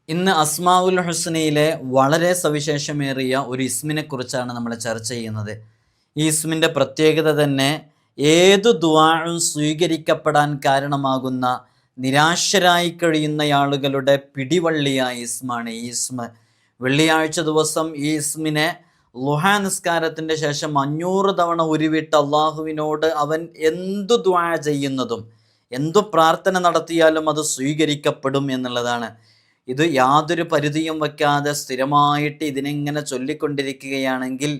ഇന്ന് അസ്മാഉൽ ഹുസ്നയിലെ വളരെ സവിശേഷമേറിയ ഒരു ഇസ്മിനെ കുറിച്ചാണ് നമ്മൾ ചർച്ച ചെയ്യുന്നത്. ഈ ഇസ്മിൻ്റെ പ്രത്യേകത തന്നെ ഏതു ദുആഉം സ്വീകരിക്കപ്പെടാൻ കാരണമാകുന്ന നിരാശരായി കഴിയുന്ന ആളുകളുടെ പിടിവള്ളിയായ ഇസ്മാണ് ഈ ഇസ്മ. വെള്ളിയാഴ്ച ദിവസം ഈ ഇസ്മിനെ ളുഹാ നിസ്കാരത്തിൻ്റെ ശേഷം 500 തവണ ഉരുവിട്ട് അള്ളാഹുവിനോട് അവൻ എന്തു ദുആ ചെയ്യുന്നതും എന്തു പ്രാർത്ഥന നടത്തിയാലും അത് സ്വീകരിക്കപ്പെടും എന്നുള്ളതാണ്. ഇത് യാതൊരു പരിധിയും വയ്ക്കാതെ സ്ഥിരമായിട്ട് ഇതിനെങ്ങനെ ചൊല്ലിക്കൊണ്ടിരിക്കുകയാണെങ്കിൽ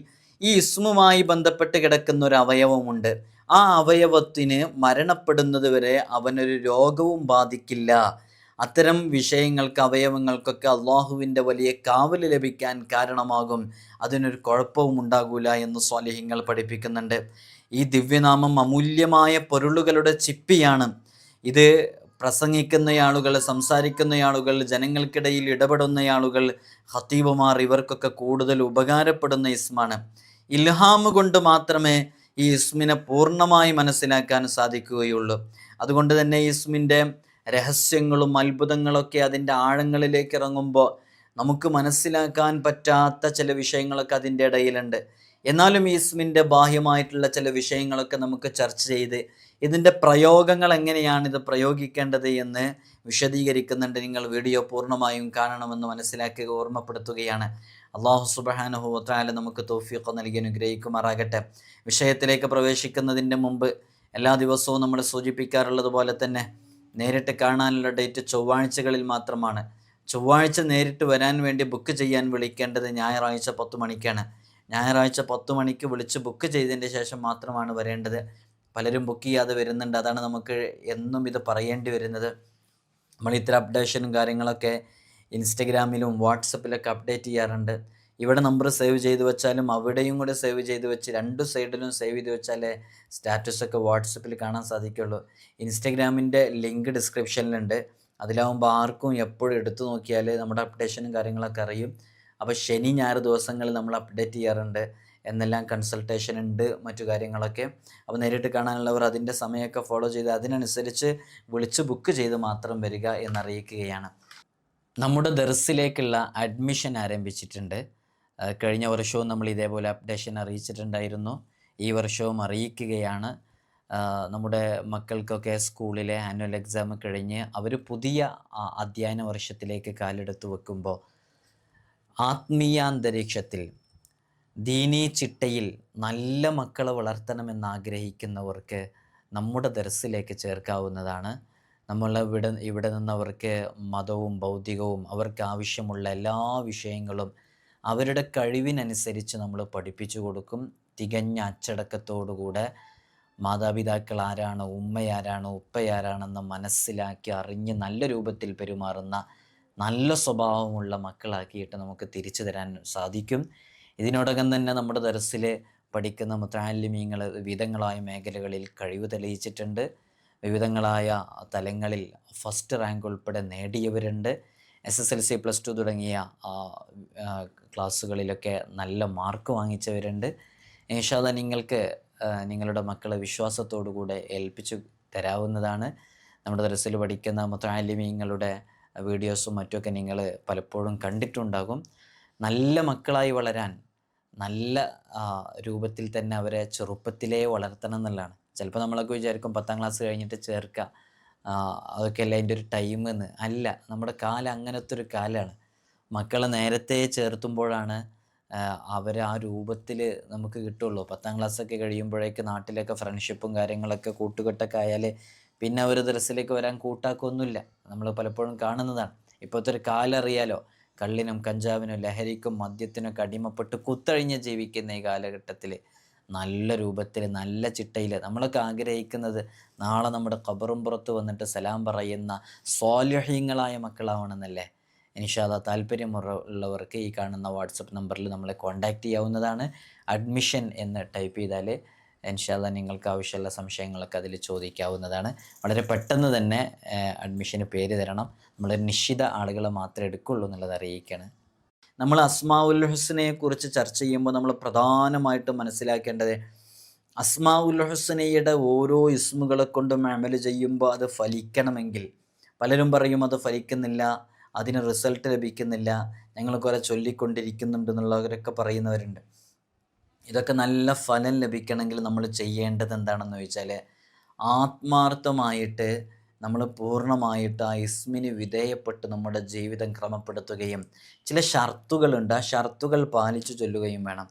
ഈ ഇസ്മുമായി ബന്ധപ്പെട്ട് കിടക്കുന്ന ഒരു അവയവമുണ്ട്. ആ അവയവത്തിന് മരണപ്പെടുന്നത് വരെ അവനൊരു രോഗവും ബാധിക്കില്ല. അത്തരം വിഷയങ്ങൾക്ക്, അവയവങ്ങൾക്കൊക്കെ അള്ളാഹുവിൻ്റെ വലിയ കാവല് ലഭിക്കാൻ കാരണമാകും. അതിനൊരു കുഴപ്പവും ഉണ്ടാകൂല എന്ന് സ്വാലിഹ്യങ്ങൾ പഠിപ്പിക്കുന്നുണ്ട്. ഈ ദിവ്യനാമം അമൂല്യമായ പൊരുളുകളുടെ ചിപ്പിയാണ്. ഇത് പ്രസംഗിക്കുന്നയാളുകൾ, സംസാരിക്കുന്നയാളുകൾ, ജനങ്ങൾക്കിടയിൽ ഇടപെടുന്നയാളുകൾ, ഖത്തീബുമാർ, ഇവർക്കൊക്കെ കൂടുതൽ ഉപകാരപ്പെടുന്ന ഇസ്മാണ്. ഇൽഹാം കൊണ്ട് മാത്രമേ ഈ ഇസ്മിനെ പൂർണ്ണമായി മനസ്സിലാക്കാൻ സാധിക്കുകയുള്ളൂ. അതുകൊണ്ട് തന്നെ ഈ ഇസ്മിൻ്റെ രഹസ്യങ്ങളും അത്ഭുതങ്ങളൊക്കെ അതിൻ്റെ ആഴങ്ങളിലേക്ക് ഇറങ്ങുമ്പോൾ നമുക്ക് മനസ്സിലാക്കാൻ പറ്റാത്ത ചില വിഷയങ്ങളൊക്കെ അതിൻ്റെ ഇടയിലുണ്ട്. എന്നാലും ഈ ഇസ്മിൻ്റെ ബാഹ്യമായിട്ടുള്ള ചില വിഷയങ്ങളൊക്കെ നമുക്ക് ചർച്ച ചെയ്ത് ഇതിൻ്റെ പ്രയോഗങ്ങൾ എങ്ങനെയാണ് ഇത് പ്രയോഗിക്കേണ്ടത് എന്ന് വിശദീകരിക്കുന്നുണ്ട്. നിങ്ങൾ വീഡിയോ പൂർണ്ണമായും കാണണമെന്ന് മനസ്സിലാക്കി ഓർമ്മപ്പെടുത്തുകയാണ്. അള്ളാഹു സുബ്ഹാനഹു വ തആല നമുക്ക് തൗഫീഖ് നൽകി അനുഗ്രഹിക്കുമാറാകട്ടെ. വിഷയത്തിലേക്ക് പ്രവേശിക്കുന്നതിൻ്റെ മുമ്പ് എല്ലാ ദിവസവും നമ്മൾ സൂചിപ്പിക്കാറുള്ളത് പോലെ തന്നെ നേരിട്ട് കാണാനുള്ള ഡേറ്റ് ചൊവ്വാഴ്ചകളിൽ മാത്രമാണ്. ചൊവ്വാഴ്ച നേരിട്ട് വരാൻ വേണ്ടി ബുക്ക് ചെയ്യാൻ വിളിക്കേണ്ടത് ഞായറാഴ്ച 10 മണിക്കാണ്. ഞായറാഴ്ച 10 മണിക്ക് വിളിച്ച് ബുക്ക് ചെയ്തതിൻ്റെ ശേഷം മാത്രമാണ് വരേണ്ടത്. പലരും ബുക്ക് ചെയ്യാതെ വരുന്നുണ്ട്. അതാണ് നമുക്ക് എന്നും ഇത് പറയേണ്ടി വരുന്നത്. നമ്മൾ ഇത്തരം അപ്ഡേഷനും കാര്യങ്ങളൊക്കെ ഇൻസ്റ്റഗ്രാമിലും വാട്സപ്പിലൊക്കെ അപ്ഡേറ്റ് ചെയ്യാറുണ്ട്. ഇവിടെ നമ്പർ സേവ് ചെയ്ത് വെച്ചാലും അവിടെയും കൂടെ സേവ് ചെയ്ത് വെച്ച് 2 സൈഡിലും സേവ് ചെയ്ത് വെച്ചാലേ സ്റ്റാറ്റസൊക്കെ വാട്സപ്പിൽ കാണാൻ സാധിക്കുള്ളൂ. ഇൻസ്റ്റഗ്രാമിൻ്റെ ലിങ്ക് ഡിസ്ക്രിപ്ഷനിലുണ്ട്. അതിലാവുമ്പോൾ ആർക്കും എപ്പോഴും എടുത്തു നോക്കിയാൽ നമ്മുടെ അപ്ഡേഷനും കാര്യങ്ങളൊക്കെ അറിയും. അപ്പോൾ ശനി ഞായർ ദിവസങ്ങളിൽ നമ്മൾ അപ്ഡേറ്റ് ചെയ്യാറുണ്ട്. എന്നെല്ലാം കൺസൾട്ടേഷൻ ഉണ്ട്, മറ്റു കാര്യങ്ങളൊക്കെ. അപ്പോൾ നേരിട്ട് കാണാനുള്ളവർ അതിൻ്റെ സമയമൊക്കെ ഫോളോ ചെയ്ത് അതിനനുസരിച്ച് വിളിച്ച് ബുക്ക് ചെയ്ത് മാത്രം വരിക എന്നറിയിക്കുകയാണ്. നമ്മുടെ ദർസിലേക്കുള്ള അഡ്മിഷൻ ആരംഭിച്ചിട്ടുണ്ട്. കഴിഞ്ഞ വർഷവും നമ്മൾ ഇതേപോലെ അപ്ഡേഷൻ അറിയിച്ചിട്ടുണ്ടായിരുന്നു. ഈ വർഷവും അറിയിക്കുകയാണ്. നമ്മുടെ മക്കൾക്കൊക്കെ സ്കൂളിലെ ആനുവൽ എക്സാം കഴിഞ്ഞ് അവർ പുതിയ അധ്യയന വർഷത്തിലേക്ക് കാലെടുത്ത് വെക്കുമ്പോൾ ആത്മീയാന്തരീക്ഷത്തിൽ ദീനീ ചിട്ടയിൽ നല്ല മക്കളെ വളർത്തണമെന്നാഗ്രഹിക്കുന്നവർക്ക് നമ്മുടെ ദർസിലേക്ക് ചേർക്കാവുന്നതാണ്. ഇവിടെ നിന്നവർക്ക് മതവും ഭൗതികവും അവർക്ക് ആവശ്യമുള്ള എല്ലാ വിഷയങ്ങളും അവരുടെ കഴിവിനനുസരിച്ച് നമ്മൾ പഠിപ്പിച്ചു കൊടുക്കും. തികഞ്ഞ അച്ചടക്കത്തോടുകൂടെ മാതാപിതാക്കൾ ആരാണ്, ഉമ്മയാരാണ്, ഉപ്പയാരാണെന്ന് മനസ്സിലാക്കി അറിഞ്ഞ് നല്ല രൂപത്തിൽ പെരുമാറുന്ന നല്ല സ്വഭാവമുള്ള മക്കളാക്കിയിട്ട് നമുക്ക് തിരിച്ചു തരാൻ സാധിക്കും. ഇതിനോടകം തന്നെ നമ്മുടെ ദർസിൽ പഠിക്കുന്ന മുതഅല്ലിമീങ്ങൾ വിവിധങ്ങളായ മേഖലകളിൽ കഴിവ് തെളിയിച്ചിട്ടുണ്ട്. വിവിധങ്ങളായ തലങ്ങളിൽ ഫസ്റ്റ് റാങ്ക് ഉൾപ്പെടെ നേടിയവരുണ്ട്. SSLC +2 തുടങ്ങിയ ക്ലാസ്സുകളിലൊക്കെ നല്ല മാർക്ക് വാങ്ങിച്ചവരുണ്ട്. ഇൻഷാ അല്ലാഹ് നിങ്ങൾക്ക് നിങ്ങളുടെ മക്കളെ വിശ്വാസത്തോടുകൂടെ ഏൽപ്പിച്ചു തരാവുന്നതാണ്. നമ്മുടെ ദർസിൽ പഠിക്കുന്ന മുതഅല്ലിമീങ്ങളുടെ വീഡിയോസും മറ്റുമൊക്കെ നിങ്ങൾ പലപ്പോഴും കണ്ടിട്ടുണ്ടാകും. നല്ല മക്കളായി വളരാൻ നല്ല രൂപത്തിൽ തന്നെ അവരെ ചെറുപ്പത്തിലേ വളർത്തണം എന്നുള്ളതാണ്. ചിലപ്പോൾ നമ്മളൊക്കെ വിചാരിക്കും 10ാം ക്ലാസ് കഴിഞ്ഞിട്ട് ചേർക്കുക, അതൊക്കെയല്ല അതിൻ്റെ ഒരു ടൈം എന്ന്. അല്ല, നമ്മുടെ കാലം അങ്ങനത്തെ ഒരു കാലമാണ്. മക്കളെ നേരത്തെ ചേർത്തുമ്പോഴാണ് അവർ ആ രൂപത്തിൽ നമുക്ക് കിട്ടുള്ളൂ. 10ാം ക്ലാസ്സൊക്കെ കഴിയുമ്പോഴേക്ക് നാട്ടിലൊക്കെ ഫ്രണ്ട്ഷിപ്പും കാര്യങ്ങളൊക്കെ കൂട്ടുകെട്ടൊക്കെ ആയാൽ പിന്നെ അവർ ദർസിലേക്ക് വരാൻ കൂട്ടാക്കൊന്നുമില്ല. നമ്മൾ പലപ്പോഴും കാണുന്നതാണ്. ഇപ്പോഴത്തെ ഒരു കാലം അറിയാലോ, കള്ളിനും കഞ്ചാവിനും ലഹരിക്കും മദ്യത്തിനൊക്കെ അടിമപ്പെട്ട് കുത്തഴിഞ്ഞ് ജീവിക്കുന്ന ഈ കാലഘട്ടത്തിൽ നല്ല രൂപത്തിൽ നല്ല ചിട്ടയിൽ നമ്മളൊക്കെ ആഗ്രഹിക്കുന്നത് നാളെ നമ്മുടെ ഖബറും പുറത്ത് വന്നിട്ട് സലാം പറയുന്ന സ്വാലിഹീങ്ങളായ മക്കളാവണമെന്നല്ലേ. ഇൻഷാ അല്ലാഹ് താല്പര്യമുള്ളവർക്ക് ഈ കാണുന്ന വാട്സപ്പ് നമ്പറിൽ നമ്മളെ കോൺടാക്റ്റ് ചെയ്യാവുന്നതാണ്. അഡ്മിഷൻ എന്ന് ടൈപ്പ് ചെയ്താൽ ഇൻഷാ അല്ലാഹ് നിങ്ങൾക്ക് ആവശ്യമുള്ള സംശയങ്ങളൊക്കെ അതിൽ ചോദിക്കാവുന്നതാണ്. വളരെ പെട്ടെന്ന് തന്നെ അഡ്മിഷന് പേര് തരണം. നമ്മൾ നിശ്ചിത ആളുകളെ മാത്രമേ എടുക്കുള്ളൂ എന്നുള്ളത് അറിയിക്കുകയാണ്. നമ്മൾ അസ്മാഉൽ ഹുസ്നയെ കുറിച്ച് ചർച്ച ചെയ്യുമ്പോൾ നമ്മൾ പ്രധാനമായിട്ടും മനസ്സിലാക്കേണ്ടത് അസ്മാഉൽ ഹുസ്നയുടെ ഓരോ ഇസ്മുകളെ കൊണ്ടും അമൽ ചെയ്യുമ്പോൾ അത് ഫലിക്കണമെങ്കിൽ, പലരും പറയും അത് ഫലിക്കുന്നില്ല, അതിന് റിസൾട്ട് ലഭിക്കുന്നില്ല, ഞങ്ങൾ കുറേ ചൊല്ലിക്കൊണ്ടിരിക്കുന്നുണ്ട് എന്നുള്ളവരൊക്കെ പറയുന്നവരുണ്ട്. ഇതൊക്കെ നല്ല ഫലം ലഭിക്കണമെങ്കിൽ നമ്മൾ ചെയ്യേണ്ടത് എന്താണെന്ന് ചോദിച്ചാൽ, ആത്മാർത്ഥമായിട്ട് നമ്മൾ പൂർണ്ണമായിട്ട് ആ ഇസ്മിന് വിധേയപ്പെട്ട് നമ്മുടെ ജീവിതം ക്രമപ്പെടുത്തുകയും ചില ഷർത്തുകളുണ്ട്, ആ ഷർത്തുകൾ പാലിച്ചു ചൊല്ലുകയും വേണം.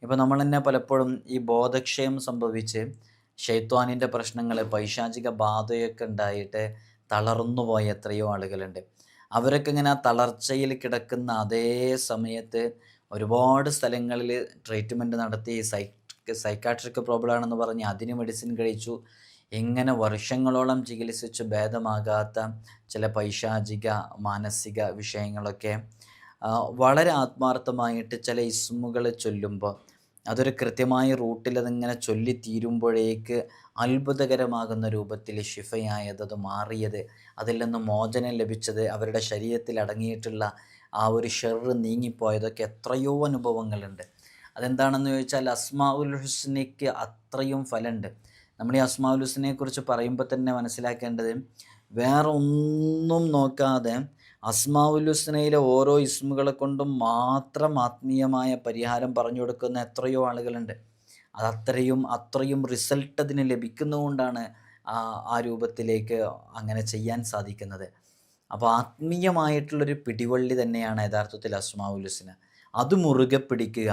ഇപ്പോൾ നമ്മൾ തന്നെ പലപ്പോഴും ഈ ബോധക്ഷയം സംഭവിച്ച് ശൈത്വാനിൻ്റെ പ്രശ്നങ്ങൾ, പൈശാചിക ബാധയൊക്കെ ഉണ്ടായിട്ട് തളർന്നു പോയ എത്രയോ ആളുകളുണ്ട്. അവരൊക്കെ ഇങ്ങനെ ആ തളർച്ചയിൽ കിടക്കുന്ന അതേ സമയത്ത് ഒരുപാട് സ്ഥലങ്ങളിൽ ട്രീറ്റ്മെൻറ്റ് നടത്തി സൈക്കാട്രിക് പ്രോബ്ലം ആണെന്ന് പറഞ്ഞ് അതിന് മെഡിസിൻ കഴിച്ചു. ഇങ്ങനെ വർഷങ്ങളോളം ചികിത്സിച്ച് ഭേദമാകാത്ത ചില പൈശാചിക മാനസിക വിഷയങ്ങളൊക്കെ വളരെ ആത്മാർത്ഥമായിട്ട് ചില ഇസ്മുകൾ ചൊല്ലുമ്പോൾ അതൊരു കൃത്യമായ റൂട്ടിൽ അതിങ്ങനെ ചൊല്ലിത്തീരുമ്പോഴേക്ക് അത്ഭുതകരമാകുന്ന രൂപത്തിൽ ഷിഫയായത്, അത് മാറിയത്, അതിൽ നിന്ന് മോചനം ലഭിച്ചത്, അവരുടെ ശരീരത്തിൽ അടങ്ങിയിട്ടുള്ള ആ ഒരു ഷെറ് നീങ്ങിപ്പോയതൊക്കെ എത്രയോ അനുഭവങ്ങളുണ്ട്. അതെന്താണെന്ന് ചോദിച്ചാൽ അസ്മാഉൽ ഹുസ്നയ്ക്ക് അത്രയും ഫലമുണ്ട്. നമ്മൾ ഈ അസ്മാഉൽ ഹുസ്നയെക്കുറിച്ച് പറയുമ്പോൾ തന്നെ മനസ്സിലാക്കേണ്ടത്, വേറെ ഒന്നും നോക്കാതെ അസ്മാഉൽ ഹുസ്നയിലെ ഓരോ ഇസ്മുകളെ കൊണ്ടും മാത്രം ആത്മീയമായ പരിഹാരം പറഞ്ഞു കൊടുക്കുന്ന എത്രയോ ആളുകളുണ്ട്. അത്രയും റിസൾട്ട് അതിന് ലഭിക്കുന്നതുകൊണ്ടാണ് ആ രൂപത്തിലേക്ക് അങ്ങനെ ചെയ്യാൻ സാധിക്കുന്നത്. അപ്പോൾ ആത്മീയമായിട്ടുള്ളൊരു പിടിവള്ളി തന്നെയാണ് യഥാർത്ഥത്തിൽ അസ്മാഉൽ ഹുസ്ന. അത് മുറുകെ പിടിക്കുക,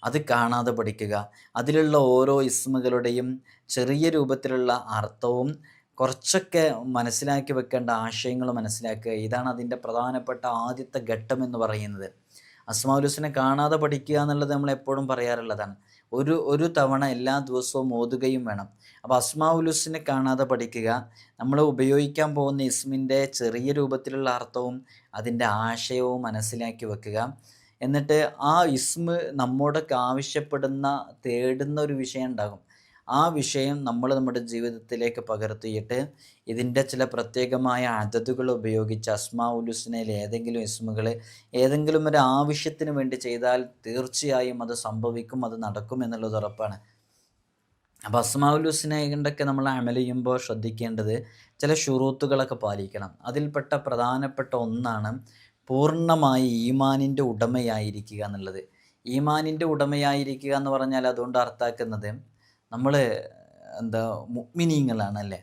അത് കാണാതെ പഠിക്കുക, അതിലുള്ള ഓരോ ഇസ്മുകളുടെയും ചെറിയ രൂപത്തിലുള്ള അർത്ഥവും കുറച്ചൊക്കെ മനസ്സിലാക്കി വെക്കേണ്ട ആശയങ്ങൾ മനസ്സിലാക്കുക. ഇതാണ് അതിൻ്റെ പ്രധാനപ്പെട്ട ആദ്യത്തെ ഘട്ടം എന്ന് പറയുന്നത്. അസ്മാഉൽ ഹുസ്ന കാണാതെ പഠിക്കുക എന്നുള്ളത് നമ്മൾ എപ്പോഴും പറയാറുള്ളതാണ്. ഒരു തവണ എല്ലാ ദിവസവും ഓതുകയും വേണം. അപ്പോൾ അസ്മാഉൽ ഹുസ്ന കാണാതെ പഠിക്കുക, നമ്മൾ ഉപയോഗിക്കാൻ പോകുന്ന ഇസ്മിൻ്റെ ചെറിയ രൂപത്തിലുള്ള അർത്ഥവും അതിൻ്റെ ആശയവും മനസ്സിലാക്കി വെക്കുക. എന്നിട്ട് ആ ഇസ്മ് നമ്മോടൊക്കെ ആവശ്യപ്പെടുന്ന തേടുന്ന ഒരു വിഷയം ഉണ്ടാകും. ആ വിഷയം നമ്മൾ നമ്മുടെ ജീവിതത്തിലേക്ക് പകർത്തിയിട്ട് ഇതിൻ്റെ ചില പ്രത്യേകമായ അതതുകൾ ഉപയോഗിച്ച് അസ്മാഉൽ ഹുസ്നയിൽ ഏതെങ്കിലും ഇസ്മുകൾ ഏതെങ്കിലും ഒരു ആവശ്യത്തിന് വേണ്ടി ചെയ്താൽ തീർച്ചയായും അത് സംഭവിക്കും, അത് നടക്കും എന്നുള്ളത് ഉറപ്പാണ്. അപ്പോൾ അസ്മാഉൽ ഹുസ്നയൊക്കെ നമ്മൾ അമൽ ചെയ്യുമ്പോൾ ശ്രദ്ധിക്കേണ്ടത് ചില ഷുറൂത്തുകളൊക്കെ പാലിക്കണം. അതിൽപ്പെട്ട പ്രധാനപ്പെട്ട ഒന്നാണ് പൂർണ്ണമായി ഈമാനിൻ്റെ ഉടമയായിരിക്കുക എന്നുള്ളത്. ഈമാനിൻ്റെ ഉടമയായിരിക്കുക എന്ന് പറഞ്ഞാൽ അതുകൊണ്ട് അർത്ഥാക്കുന്നത് നമ്മൾ മുഅ്മിനീങ്ങളാണല്ലേ.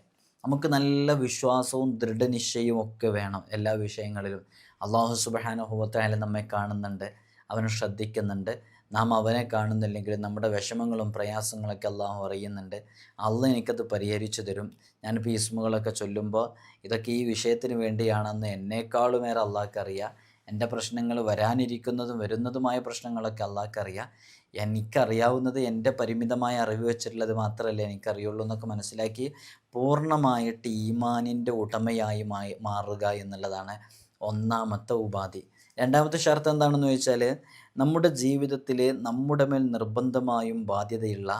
നമുക്ക് നല്ല വിശ്വാസവും ദൃഢനിശ്ചയവും ഒക്കെ വേണം എല്ലാ വിഷയങ്ങളിലും. അല്ലാഹു സുബ്ഹാനഹു വ തആല നമ്മെ കാണുന്നുണ്ട്, അവൻ ശ്രദ്ധിക്കുന്നുണ്ട്. നാം അവനെ കാണുന്നില്ലെങ്കിലും നമ്മുടെ വിഷമങ്ങളും പ്രയാസങ്ങളൊക്കെ അള്ളാഹു അറിയുന്നുണ്ട്. അള്ളാഹ് എനിക്കത് പരിഹരിച്ചു തരും. ഞാനിപ്പോൾ ഈ ഇസ്മുകളൊക്കെ ചൊല്ലുമ്പോൾ ഇതൊക്കെ ഈ വിഷയത്തിന് വേണ്ടിയാണെന്ന് എന്നേക്കാളുമേറെ അള്ളാഹ്ക്കറിയാം. എൻ്റെ പ്രശ്നങ്ങൾ വരാനിരിക്കുന്നതും വരുന്നതുമായ പ്രശ്നങ്ങളൊക്കെ അള്ളാഹ്ക്കറിയാം. എനിക്കറിയാവുന്നത് എൻ്റെ പരിമിതമായ അറിവ് വെച്ചിട്ടുള്ളത് മാത്രമല്ല എനിക്കറിയുള്ളൂ എന്നൊക്കെ മനസ്സിലാക്കി പൂർണ്ണമായിട്ട് ഈമാനിൻ്റെ ഉടമയായി മാറുക എന്നുള്ളതാണ് ഒന്നാമത്തെ ഉപാധി. രണ്ടാമത്തെ ഷർത്ത് എന്താണെന്ന് ചോദിച്ചാൽ, നമ്മുടെ ജീവിതത്തിൽ നമ്മുടെ മേൽ നിർബന്ധമായും ബാധ്യതയുള്ള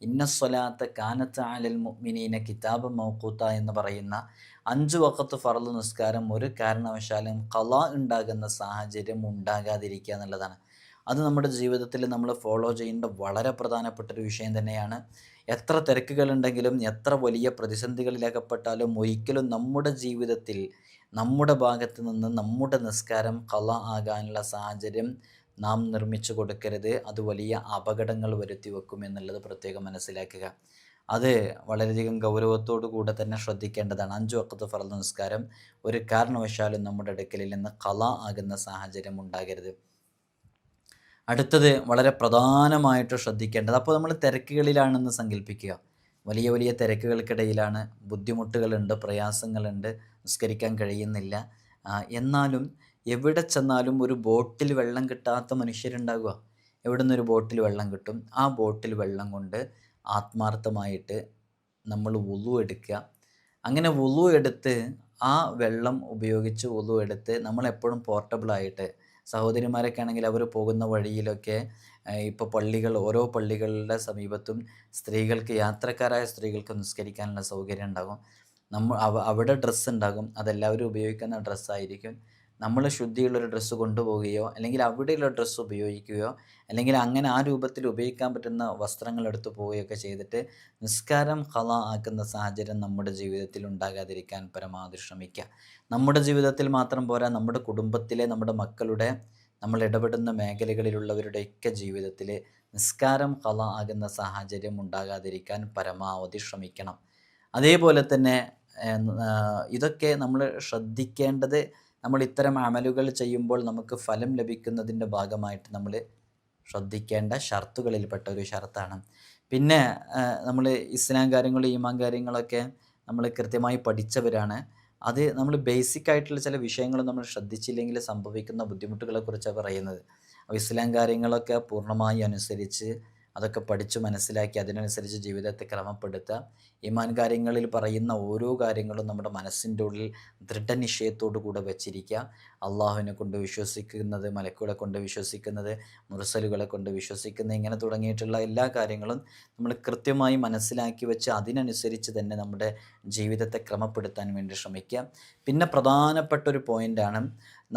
ഇന്ന സ്വലാത്ത കാനത്ത് അലൽ മുഅ്മിനീന കിതാബ് മൗഖൂത്ത എന്ന് പറയുന്ന 5 വഖത്ത് ഫർള് നിസ്കാരം ഒരു കാരണവശാലും ഖളാ ഉണ്ടാകുന്ന സാഹചര്യം ഉണ്ടാകാതിരിക്കുക എന്നുള്ളതാണ്. അത് നമ്മുടെ ജീവിതത്തിൽ നമ്മൾ ഫോളോ ചെയ്യേണ്ട വളരെ പ്രധാനപ്പെട്ടൊരു വിഷയം തന്നെയാണ്. എത്ര തിരക്കുകളുണ്ടെങ്കിലും എത്ര വലിയ പ്രതിസന്ധികളിലകപ്പെട്ടാലും ഒരിക്കലും നമ്മുടെ ജീവിതത്തിൽ നമ്മുടെ ഭാഗത്ത് നിന്ന് നമ്മുടെ നിസ്കാരം ഖളാ ആകാനുള്ള സാഹചര്യം നാം നിർമ്മിച്ചു കൊടുക്കരുത്. അത് വലിയ അപകടങ്ങൾ വരുത്തി വെക്കും എന്നുള്ളത് പ്രത്യേകം മനസ്സിലാക്കുക. അത് വളരെയധികം ഗൗരവത്തോടു കൂടെ തന്നെ ശ്രദ്ധിക്കേണ്ടതാണ്. 5 വഖത്ത് ഫർള് നിസ്കാരം ഒരു കാരണവശാലും നമ്മുടെ അടുക്കലിൽ നിന്ന് ഖളാ ആകുന്ന സാഹചര്യം ഉണ്ടാകരുത്. അടുത്തത് വളരെ പ്രധാനമായിട്ട് ശ്രദ്ധിക്കേണ്ടത്, അപ്പോൾ നമ്മൾ തിരക്കുകളിലാണെന്ന് സങ്കല്പിക്കുക. വലിയ വലിയ തിരക്കുകൾക്കിടയിലാണ്, ബുദ്ധിമുട്ടുകളുണ്ട്, പ്രയാസങ്ങളുണ്ട്, നിസ്കരിക്കാൻ കഴിയുന്നില്ല. എന്നാലും എവിടെ ചെന്നാലും ഒരു ബോട്ടിൽ വെള്ളം കിട്ടാത്ത മനുഷ്യരുണ്ടാകുക. എവിടെ നിന്നൊരു ബോട്ടിൽ വെള്ളം കിട്ടും. ആ ബോട്ടിൽ വെള്ളം കൊണ്ട് ആത്മാർത്ഥമായിട്ട് നമ്മൾ വുളു എടുക്കുക. അങ്ങനെ വുളു എടുത്ത് ആ വെള്ളം ഉപയോഗിച്ച് വുളു എടുത്ത് നമ്മളെപ്പോഴും പോർട്ടബിളായിട്ട്, സഹോദരിമാരൊക്കെ ആണെങ്കിൽ അവർ പോകുന്ന വഴിയിലൊക്കെ ഇപ്പോൾ ഓരോ പള്ളികളുടെ സമീപത്തും സ്ത്രീകൾക്ക്, യാത്രക്കാരായ സ്ത്രീകൾക്ക് നിസ്കരിക്കാനുള്ള സൗകര്യം ഉണ്ടാകും. അവിടെ ഡ്രസ്സ് ഉണ്ടാകും, അതെല്ലാവരും ഉപയോഗിക്കുന്ന ഡ്രസ്സായിരിക്കും. നമ്മൾ ശുദ്ധിയുള്ളൊരു ഡ്രസ്സ് കൊണ്ടുപോവുകയോ അല്ലെങ്കിൽ അവിടെയുള്ള ഡ്രസ്സ് ഉപയോഗിക്കുകയോ അല്ലെങ്കിൽ അങ്ങനെ ആ രൂപത്തിൽ ഉപയോഗിക്കാൻ പറ്റുന്ന വസ്ത്രങ്ങൾ എടുത്തു പോവുകയൊക്കെ ചെയ്തിട്ട് നിസ്കാരം ഖളാ ആക്കുന്ന സാഹചര്യം നമ്മുടെ ജീവിതത്തിൽ ഉണ്ടാകാതിരിക്കാൻ പരമാവധി ശ്രമിക്കുക. നമ്മുടെ ജീവിതത്തിൽ മാത്രം പോരാ, നമ്മുടെ കുടുംബത്തിലെ, നമ്മുടെ മക്കളുടെ, നമ്മൾ ഇടപെടുന്ന മേഖലകളിലുള്ളവരുടെയൊക്കെ ജീവിതത്തിൽ നിസ്കാരം ഖളാ ആകുന്ന സാഹചര്യം ഉണ്ടാകാതിരിക്കാൻ പരമാവധി ശ്രമിക്കണം. അതേപോലെ തന്നെ ഇതൊക്കെ നമ്മൾ ശ്രദ്ധിക്കേണ്ടത്, നമ്മൾ ഇത്തരം അമലുകൾ ചെയ്യുമ്പോൾ നമുക്ക് ഫലം ലഭിക്കുന്നതിൻ്റെ ഭാഗമായിട്ട് നമ്മൾ ശ്രദ്ധിക്കേണ്ട ഷർത്തുകളിൽപ്പെട്ട ഒരു ഷർത്താണ്. പിന്നെ നമ്മൾ ഇസ്ലാം കാര്യങ്ങളും ഈമാൻ കാര്യങ്ങളൊക്കെ നമ്മൾ കൃത്യമായി പഠിച്ചവരാണ്. അത് നമ്മൾ ബേസിക് ആയിട്ടുള്ള ചില വിഷയങ്ങൾ നമ്മൾ ശ്രദ്ധിച്ചില്ലെങ്കിൽ സംഭവിക്കുന്ന ബുദ്ധിമുട്ടുകളെക്കുറിച്ചാണ് പറയുന്നത്. അപ്പോൾ ഇസ്ലാം കാര്യങ്ങളൊക്കെ പൂർണ്ണമായി അനുസരിച്ച് അതൊക്കെ പഠിച്ച് മനസ്സിലാക്കി അതിനനുസരിച്ച് ജീവിതത്തെ ക്രമപ്പെടുത്തുക. ഈമാൻ കാര്യങ്ങളിൽ പറയുന്ന ഓരോ കാര്യങ്ങളും നമ്മുടെ മനസ്സിൻ്റെ ഉള്ളിൽ ദൃഢനിശ്ചയത്തോടു കൂടെ വച്ചിരിക്കുക. അള്ളാഹുവിനെ കൊണ്ട് വിശ്വസിക്കുന്നത്, മലക്കുകളെ കൊണ്ട് വിശ്വസിക്കുന്നത്, മുർസലുകളെ കൊണ്ട് വിശ്വസിക്കുന്നത്, ഇങ്ങനെ തുടങ്ങിയിട്ടുള്ള എല്ലാ കാര്യങ്ങളും നമ്മൾ കൃത്യമായി മനസ്സിലാക്കി വെച്ച് അതിനനുസരിച്ച് തന്നെ നമ്മുടെ ജീവിതത്തെ ക്രമപ്പെടുത്താൻ വേണ്ടി ശ്രമിക്കുക. പിന്നെ പ്രധാനപ്പെട്ട ഒരു പോയിൻ്റാണ്,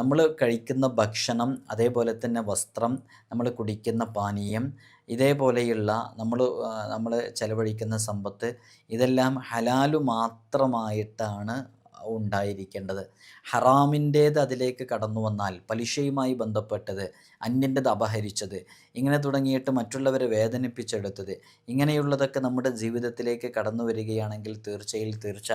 നമ്മൾ കഴിക്കുന്ന ഭക്ഷണം, അതേപോലെ തന്നെ വസ്ത്രം, നമ്മൾ കുടിക്കുന്ന പാനീയം, ഇതേപോലെയുള്ള നമ്മൾ ചെലവഴിക്കുന്ന സമ്പത്ത്, ഇതെല്ലാം ഹലാലു മാത്രമായിട്ടാണ് ഉണ്ടായിരിക്കേണ്ടത്. ഹറാമിൻ്റേത് അതിലേക്ക് കടന്നു വന്നാൽ, പലിശയുമായി ബന്ധപ്പെട്ടത്, അന്യൻ്റെത് അപഹരിച്ചത്, ഇങ്ങനെ തുടങ്ങിയിട്ട് മറ്റുള്ളവരെ വേദനിപ്പിച്ചെടുത്തത്, ഇങ്ങനെയുള്ളതൊക്കെ നമ്മുടെ ജീവിതത്തിലേക്ക് കടന്നു വരികയാണെങ്കിൽ തീർച്ച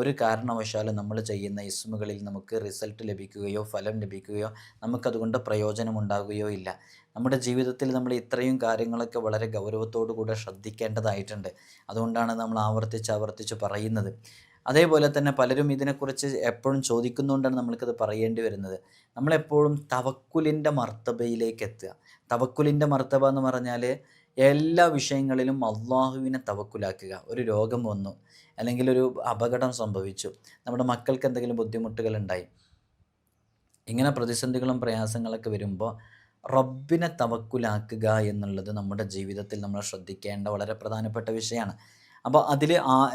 ഒരു കാരണവശാലും നമ്മൾ ചെയ്യുന്ന ഇസ്മുകളിൽ നമുക്ക് റിസൾട്ട് ലഭിക്കുകയോ ഫലം ലഭിക്കുകയോ നമുക്കതുകൊണ്ട് പ്രയോജനമുണ്ടാകുകയോ ഇല്ല. നമ്മുടെ ജീവിതത്തിൽ നമ്മൾ ഇത്രയും കാര്യങ്ങളൊക്കെ വളരെ ഗൗരവത്തോടു കൂടെ ശ്രദ്ധിക്കേണ്ടതായിട്ടുണ്ട്. അതുകൊണ്ടാണ് നമ്മൾ ആവർത്തിച്ച് പറയുന്നത്. അതേപോലെ തന്നെ പലരും ഇതിനെക്കുറിച്ച് എപ്പോഴും ചോദിക്കുന്നതുകൊണ്ടാണ് നമ്മൾക്കത് പറയേണ്ടി വരുന്നത്. നമ്മളെപ്പോഴും തവക്കുലിൻ്റെ മർത്തബയിലേക്ക് എത്തുക. തവക്കുലിൻ്റെ മർത്തബ എന്ന് പറഞ്ഞാൽ എല്ലാ വിഷയങ്ങളിലും അള്ളാഹുവിനെ തവക്കുലാക്കുക. ഒരു രോഗം വന്നു, അല്ലെങ്കിൽ ഒരു അപകടം സംഭവിച്ചു, നമ്മുടെ മക്കൾക്ക് എന്തെങ്കിലും ബുദ്ധിമുട്ടുകളുണ്ടായി, ഇങ്ങനെ പ്രതിസന്ധികളും പ്രയാസങ്ങളൊക്കെ വരുമ്പോൾ റബ്ബിനെ തവക്കുലാക്കുക എന്നുള്ളത് നമ്മുടെ ജീവിതത്തിൽ നമ്മൾ ശ്രദ്ധിക്കേണ്ട വളരെ പ്രധാനപ്പെട്ട വിഷയമാണ്. അപ്പോൾ അതിൽ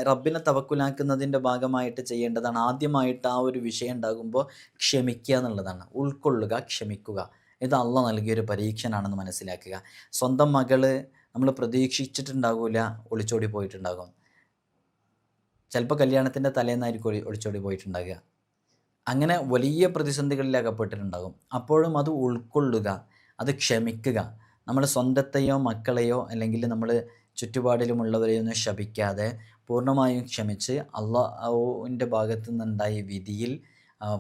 റബ്ബിനെ തവക്കുലാക്കുന്നതിൻ്റെ ഭാഗമായിട്ട് ചെയ്യേണ്ടതാണ്, ആദ്യമായിട്ട് ആ ഒരു വിഷയം ഉണ്ടാകുമ്പോൾ ക്ഷമിക്കുക എന്നുള്ളതാണ്. ഉൾക്കൊള്ളുക, ക്ഷമിക്കുക. ഇത് അള്ളാഹ് നൽകിയൊരു പരീക്ഷണാണെന്ന് മനസ്സിലാക്കുക. സ്വന്തം മകള് നമ്മൾ പ്രതീക്ഷിച്ചിട്ടുണ്ടാകില്ല, ഒളിച്ചോടി പോയിട്ടുണ്ടാകും. ചിലപ്പോൾ കല്യാണത്തിൻ്റെ തലേന്നായിരിക്കും ഒളിച്ചോടി പോയിട്ടുണ്ടാകുക. അങ്ങനെ വലിയ പ്രതിസന്ധികളിൽ അകപ്പെട്ടിട്ടുണ്ടാകും. അപ്പോഴും അത് ഉൾക്കൊള്ളുക, അത് ക്ഷമിക്കുക. നമ്മൾ സ്വന്തത്തെയോ മക്കളെയോ അല്ലെങ്കിൽ നമ്മൾ ചുറ്റുപാടിലുമുള്ളവരെയോ ഒന്നും ശപിക്കാതെ പൂർണ്ണമായും ക്ഷമിച്ച് അള്ളാഹുവിൻ്റെ ഭാഗത്തു നിന്നുണ്ടായ വിധിയിൽ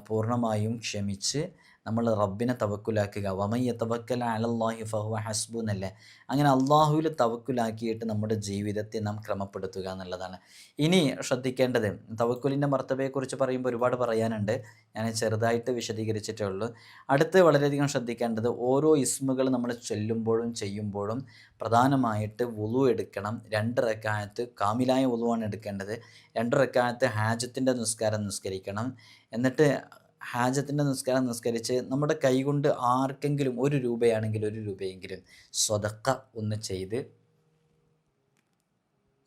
പൂർണ്ണമായും ക്ഷമിച്ച് നമ്മൾ റബ്ബിനെ തവക്കുലാക്കുക. വമൻ യതവക്കൽ അലല്ലാഹി ഫഹുവ ഹസ്ബു എന്നല്ലേ, അങ്ങനെ അള്ളാഹുവിൽ തവക്കുലാക്കിയിട്ട് നമ്മുടെ ജീവിതത്തെ നാം ക്രമപ്പെടുത്തുക എന്നുള്ളതാണ്. ഇനി ശ്രദ്ധിക്കേണ്ടത്, തവക്കുലിൻ്റെ മർത്തബയെക്കുറിച്ച് പറയുമ്പോൾ ഒരുപാട് പറയാനുണ്ട്, ഞാൻ ചെറുതായിട്ട് വിശദീകരിച്ചിട്ടേ ഉള്ളൂ. അടുത്ത് വളരെയധികം ശ്രദ്ധിക്കേണ്ടത്, ഓരോ ഇസ്മുകൾ നമ്മൾ ചൊല്ലുമ്പോഴും ചെയ്യുമ്പോഴും പ്രധാനമായിട്ട് വുളു എടുക്കണം. 2 റക്അത്ത് കാമിലായ വുളുവാണ് എടുക്കേണ്ടത്. 2 റക്അത്ത് ഹാജത്തിൻ്റെ നിസ്കാരം നിസ്കരിക്കണം. എന്നിട്ട് ഹാജത്തിൻ്റെ നിസ്കാരം നിസ്കരിച്ച് നമ്മുടെ കൈകൊണ്ട് ആർക്കെങ്കിലും 1 രൂപയാണെങ്കിൽ 1 രൂപയെങ്കിലും സ്വതക്ക ഒന്ന് ചെയ്ത്